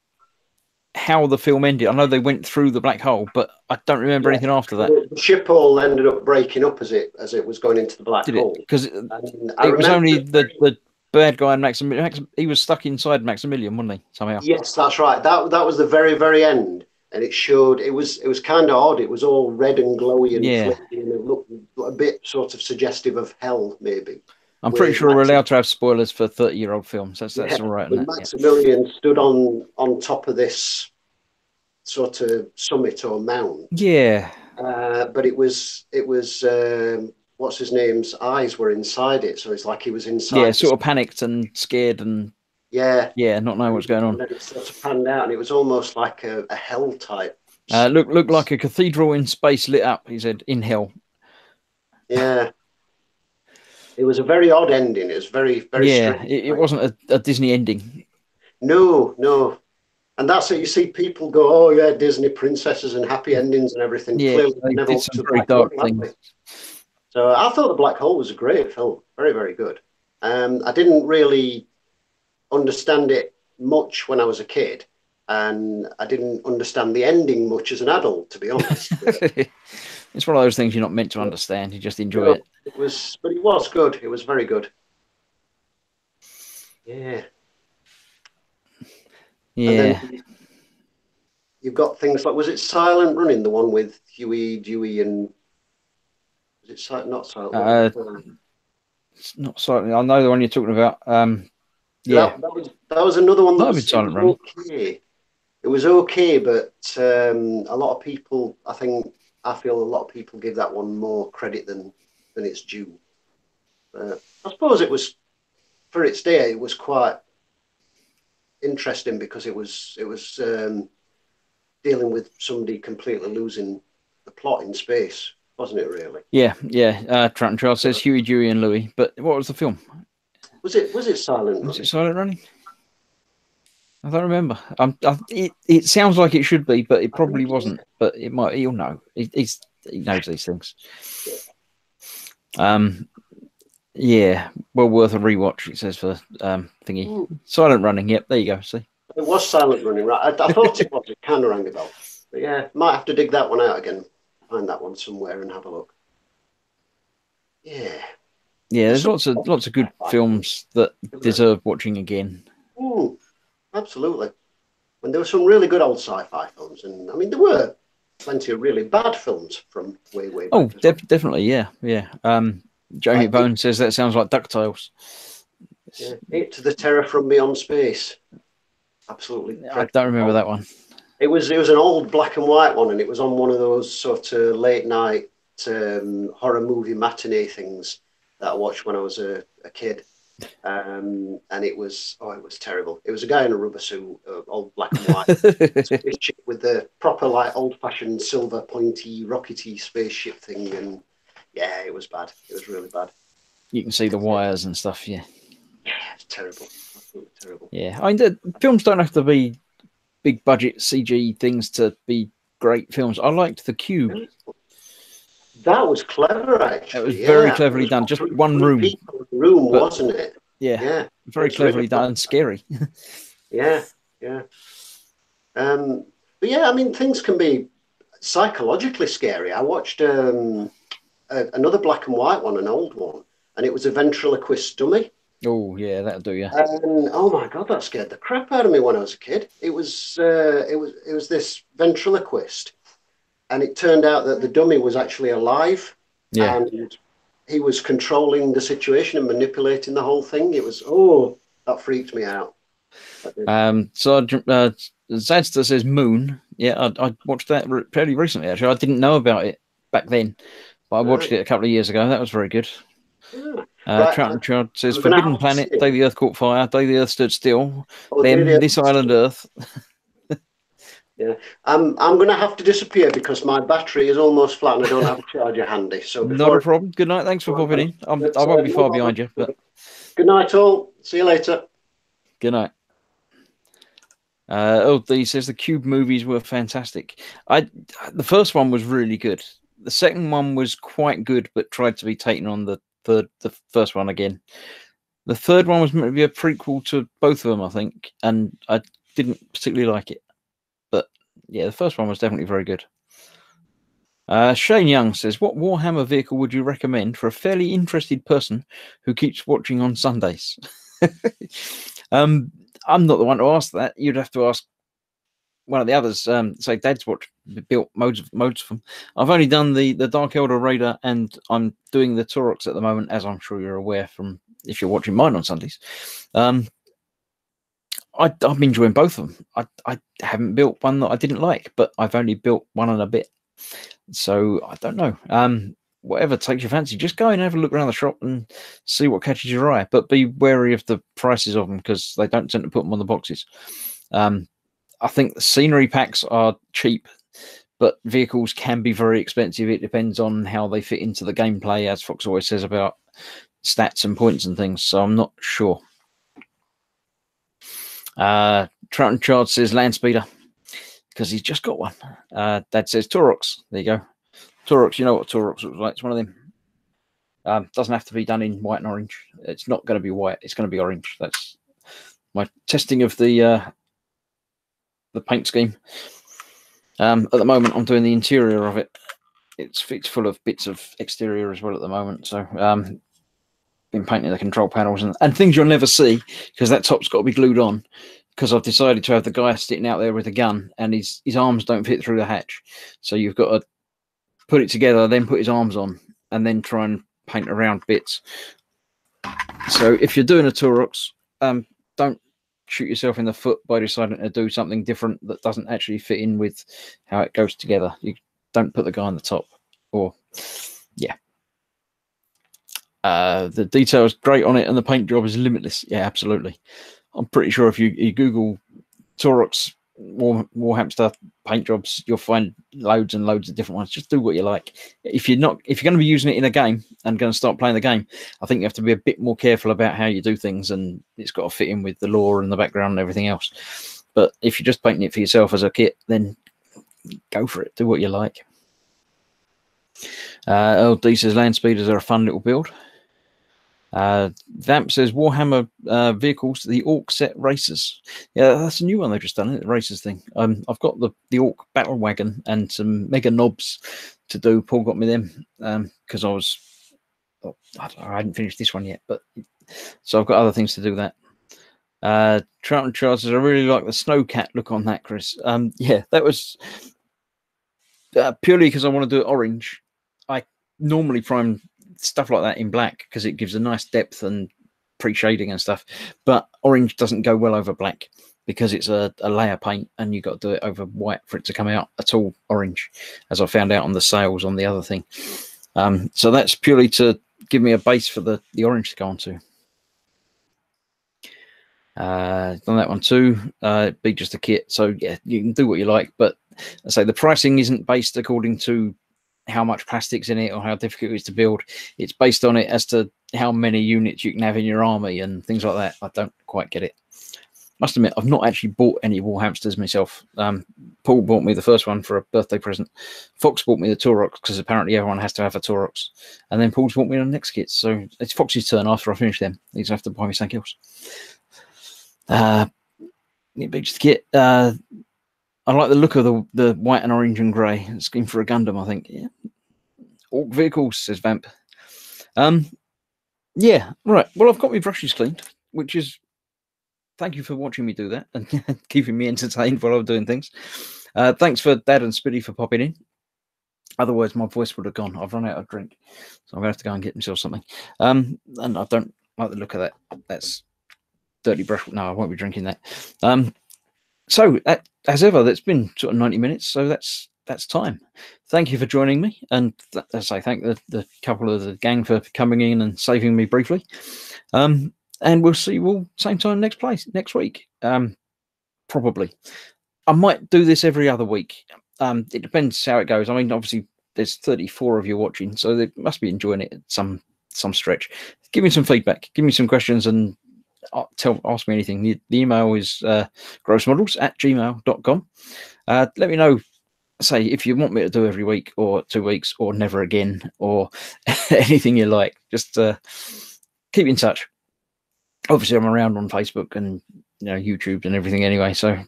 S1: how the film ended. I know they went through the black hole, but I don't remember anything after that.
S3: The ship all ended up breaking up as it was going into the black hole.
S1: Because it was only the bad guy and Maximilian. He was stuck inside Maximilian, wasn't he? Somehow.
S3: Yes, that's right. That was the very, very end. And it showed it was kind of odd. It was all red and glowy and flicky, and it looked a bit sort of suggestive of hell, maybe.
S1: I'm pretty sure we're allowed to have spoilers for 30-year-old films. That's all right.
S3: Maximilian stood on top of this sort of summit or mount.
S1: Yeah.
S3: But it was what's his name's eyes were inside it, so it's like he was inside.
S1: Yeah, sort of panicked and scared and. Yeah, not knowing what's going on.
S3: And then it sort of panned out, and it was almost like a hell type.
S1: Looked like a cathedral in space lit up, he said, in hell.
S3: Yeah. It was a very odd ending. It was very, very strange.
S1: It wasn't a Disney ending.
S3: No. And that's it. You see people go, oh, yeah, Disney princesses and happy endings and everything.
S1: Yeah,
S3: clearly
S1: they
S3: never
S1: did some very dark things.
S3: So I thought The Black Hole was a great film. Very, very good. I didn't really understand it much when I was a kid, and I didn't understand the ending much as an adult, to be honest.
S1: It's one of those things you're not meant to understand. You just enjoy it.
S3: But it was good. It was very good. Yeah.
S1: Yeah.
S3: you've got things like, was it Silent Running, the one with Huey, Dewey, and was it not Silent Running?
S1: It's not Silent. I know the one you're talking about. Yeah,
S3: that was another one that
S1: was Silent Running.
S3: Okay. It was okay, but a lot of people, I feel a lot of people give that one more credit than it's due. I suppose it was, for its day, it was quite interesting because it was dealing with somebody completely losing the plot in space, wasn't it? Really?
S1: Yeah. Trenton Charles says Huey, Dewey, and Louie. But what was the film?
S3: Was it Silent Running?
S1: Was it Silent Running? I don't remember. It sounds like it should be, but it probably wasn't. But it might. He'll know. He knows these things. Yeah, well worth a rewatch. It says for thingy. Silent Running. Yep, there you go. See,
S3: it was Silent Running, right? I thought it was. It kind of rang a bell. But yeah, might have to dig that one out again. Find that one somewhere and have a look. Yeah.
S1: Yeah, there's lots of good films that deserve watching again.
S3: Absolutely. And there were some really good old sci-fi films, and I mean there were plenty of really bad films from way back.
S1: Oh, definitely, yeah. Jamie Bone says that sounds like DuckTales.
S3: Yeah, It to the Terror from Beyond Space. Absolutely.
S1: I don't remember that one.
S3: It was an old black and white one, and it was on one of those sort of late night horror movie matinee things that I watched when I was a kid. And it was terrible. It was a guy in a rubber suit, old black and white, spaceship with the proper like old-fashioned silver pointy rockety spaceship thing, and yeah, it was bad. It was really bad.
S1: You can see the wires and stuff. Yeah,
S3: it's terrible. Absolutely terrible.
S1: Yeah, I mean, the films don't have to be big budget CG things to be great films. I liked The Cube.
S3: That was clever, actually.
S1: It was very cleverly done. Just one room.
S3: But, wasn't it?
S1: Yeah. Very cleverly done and scary.
S3: Yeah. But yeah, I mean, things can be psychologically scary. I watched another black and white one, an old one, and it was a ventriloquist dummy.
S1: Oh yeah, that'll do you.
S3: And oh my god, that scared the crap out of me when I was a kid. It was this ventriloquist. And it turned out that the dummy was actually alive, and he was controlling the situation and manipulating the whole thing. It was, that freaked me out.
S1: So Zadster says Moon. Yeah, I watched that fairly recently, actually. I didn't know about it back then, but I watched it a couple of years ago. That was very good. Trout Child says Forbidden Planet, Day the Earth Caught Fire, Day the Earth Stood Still, This Island Earth.
S3: Yeah, I'm going to have to disappear because my battery is almost flat and I don't have a charger handy. So
S1: not a problem. Good night. Thanks for popping in. I won't be far behind you. But
S3: good night, all. See you later.
S1: Good night. He says the Cube movies were fantastic. The first one was really good. The second one was quite good, but tried to be taken on the first one again. The third one was meant to be a prequel to both of them, I think, and I didn't particularly like it. Yeah, the first one was definitely very good. Shane Young says, what Warhammer vehicle would you recommend for a fairly interested person who keeps watching on Sundays? I'm not the one to ask that. You'd have to ask one of the others. Say Dad's built modes of them. I've only done the Dark Elder Raider, and I'm doing the Taurox at the moment, as I'm sure you're aware from if you're watching mine on Sundays. I'm enjoying both of them. I haven't built one that I didn't like, but I've only built one and a bit. So I don't know. Whatever takes your fancy, just go and have a look around the shop and see what catches your eye. But be wary of the prices of them because they don't tend to put them on the boxes. I think the scenery packs are cheap, but vehicles can be very expensive. It depends on how they fit into the gameplay, as Fox always says about stats and points and things. So I'm not sure. Troughton Chard says Landspeeder because he's just got one. Dad says Taurox. There you go. Taurox, you know what Taurox looks like. It's one of them. Doesn't have to be done in white and orange. It's not going to be white. It's going to be orange. That's my testing of the paint scheme. At the moment, I'm doing the interior of it. It's full of bits of exterior as well at the moment. So been painting the control panels and things you'll never see because that top's got to be glued on because I've decided to have the guy sitting out there with a gun, and his arms don't fit through the hatch. So you've got to put it together, then put his arms on, and then try and paint around bits. So if you're doing a Taurox, don't shoot yourself in the foot by deciding to do something different that doesn't actually fit in with how it goes together. You don't put the guy on the top, or yeah. The detail is great on it, and the paint job is limitless. Yeah, absolutely. I'm pretty sure if you Google Taurox Warhamster paint jobs, you'll find loads and loads of different ones. Just do what you like. If you're going to be using it in a game and going to start playing the game, I think you have to be a bit more careful about how you do things, and it's got to fit in with the lore and the background and everything else. But if you're just painting it for yourself as a kit, then go for it. Do what you like. LD says land speeders are a fun little build. Vamp says Warhammer vehicles, the Orc set racers. Yeah, that's a new one they've just done, isn't it? The racers thing. I've got the Orc battle wagon and some mega knobs to do. Paul got me them because I hadn't finished this one yet, but so I've got other things to do with that. Trout and Charles says I really like the Snowcat look on that, Chris. Yeah, that was purely because I want to do it orange. I normally prime stuff like that in black because it gives a nice depth and pre-shading and stuff, but orange doesn't go well over black because it's a layer paint, and you've got to do it over white for it to come out at all orange, as I found out on the sales on the other thing. So that's purely to give me a base for the orange to go on to. Done that one too. Be just a kit, so yeah, you can do what you like, but I say the pricing isn't based according to how much plastic's in it or how difficult it is to build. It's based on it as to how many units you can have in your army and things like that. I don't quite get it. Must admit, I've not actually bought any Warhamsters myself. Paul bought me the first one for a birthday present. Fox bought me the Taurox because apparently everyone has to have a Taurox. And then Paul's bought me the next kit. So it's Fox's turn after I finish them. He's going to have to buy me something else. Just kit. I like the look of the white and orange and grey. It's going for a Gundam, I think. Yeah. Orc vehicles, says Vamp. Yeah, right. Well, I've got my brushes cleaned, which is... Thank you for watching me do that and keeping me entertained while I'm doing things. Thanks for Dad and Spiddy for popping in. Otherwise, my voice would have gone. I've run out of drink, so I'm going to have to go and get myself something. And I don't like the look of that. That's dirty brush. No, I won't be drinking that. So, as ever, that's been sort of 90 minutes, so that's time. Thank you for joining me, and as I thank the couple of the gang for coming in and saving me briefly. And we'll see you all same time next week. Probably. I might do this every other week. It depends how it goes. I mean, obviously, there's 34 of you watching, so they must be enjoying it at some stretch. Give me some feedback. Give me some questions, and ask me anything. The email is grossmodels@gmail.com. Let me know, say, if you want me to do every week or 2 weeks or never again or anything you like. Just keep in touch. Obviously, I'm around on Facebook and YouTube and everything anyway. So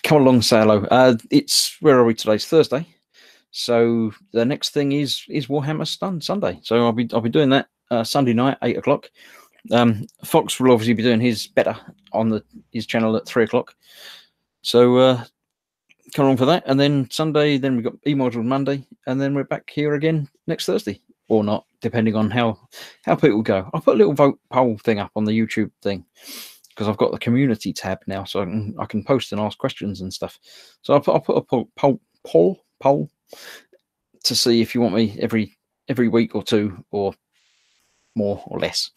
S1: come along, say hello. It's where are we today? It's Thursday. So the next thing is Warhammer Sunday. So I'll be doing that Sunday night, 8 o'clock. Fox will obviously be doing his better on his channel at 3 o'clock. So come along for that. And then Sunday, then we've got E-Module Monday, and then we're back here again next Thursday. Or not, depending on how people go. I'll put a little vote poll thing up on the YouTube thing because I've got the community tab now, so I can post and ask questions and stuff. So I'll put a poll to see if you want me every week or 2 or more or less.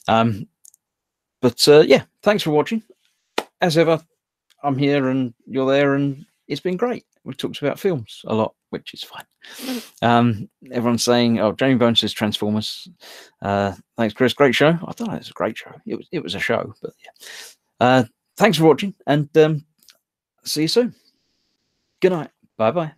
S1: But yeah, thanks for watching. As ever, I'm here and you're there, and it's been great. We've talked about films a lot, which is fine. Everyone's saying, "Oh, Jamie Bones says Transformers." Thanks, Chris. Great show. I don't know. It's a great show. It was a show, but yeah. Thanks for watching, and see you soon. Good night. Bye bye.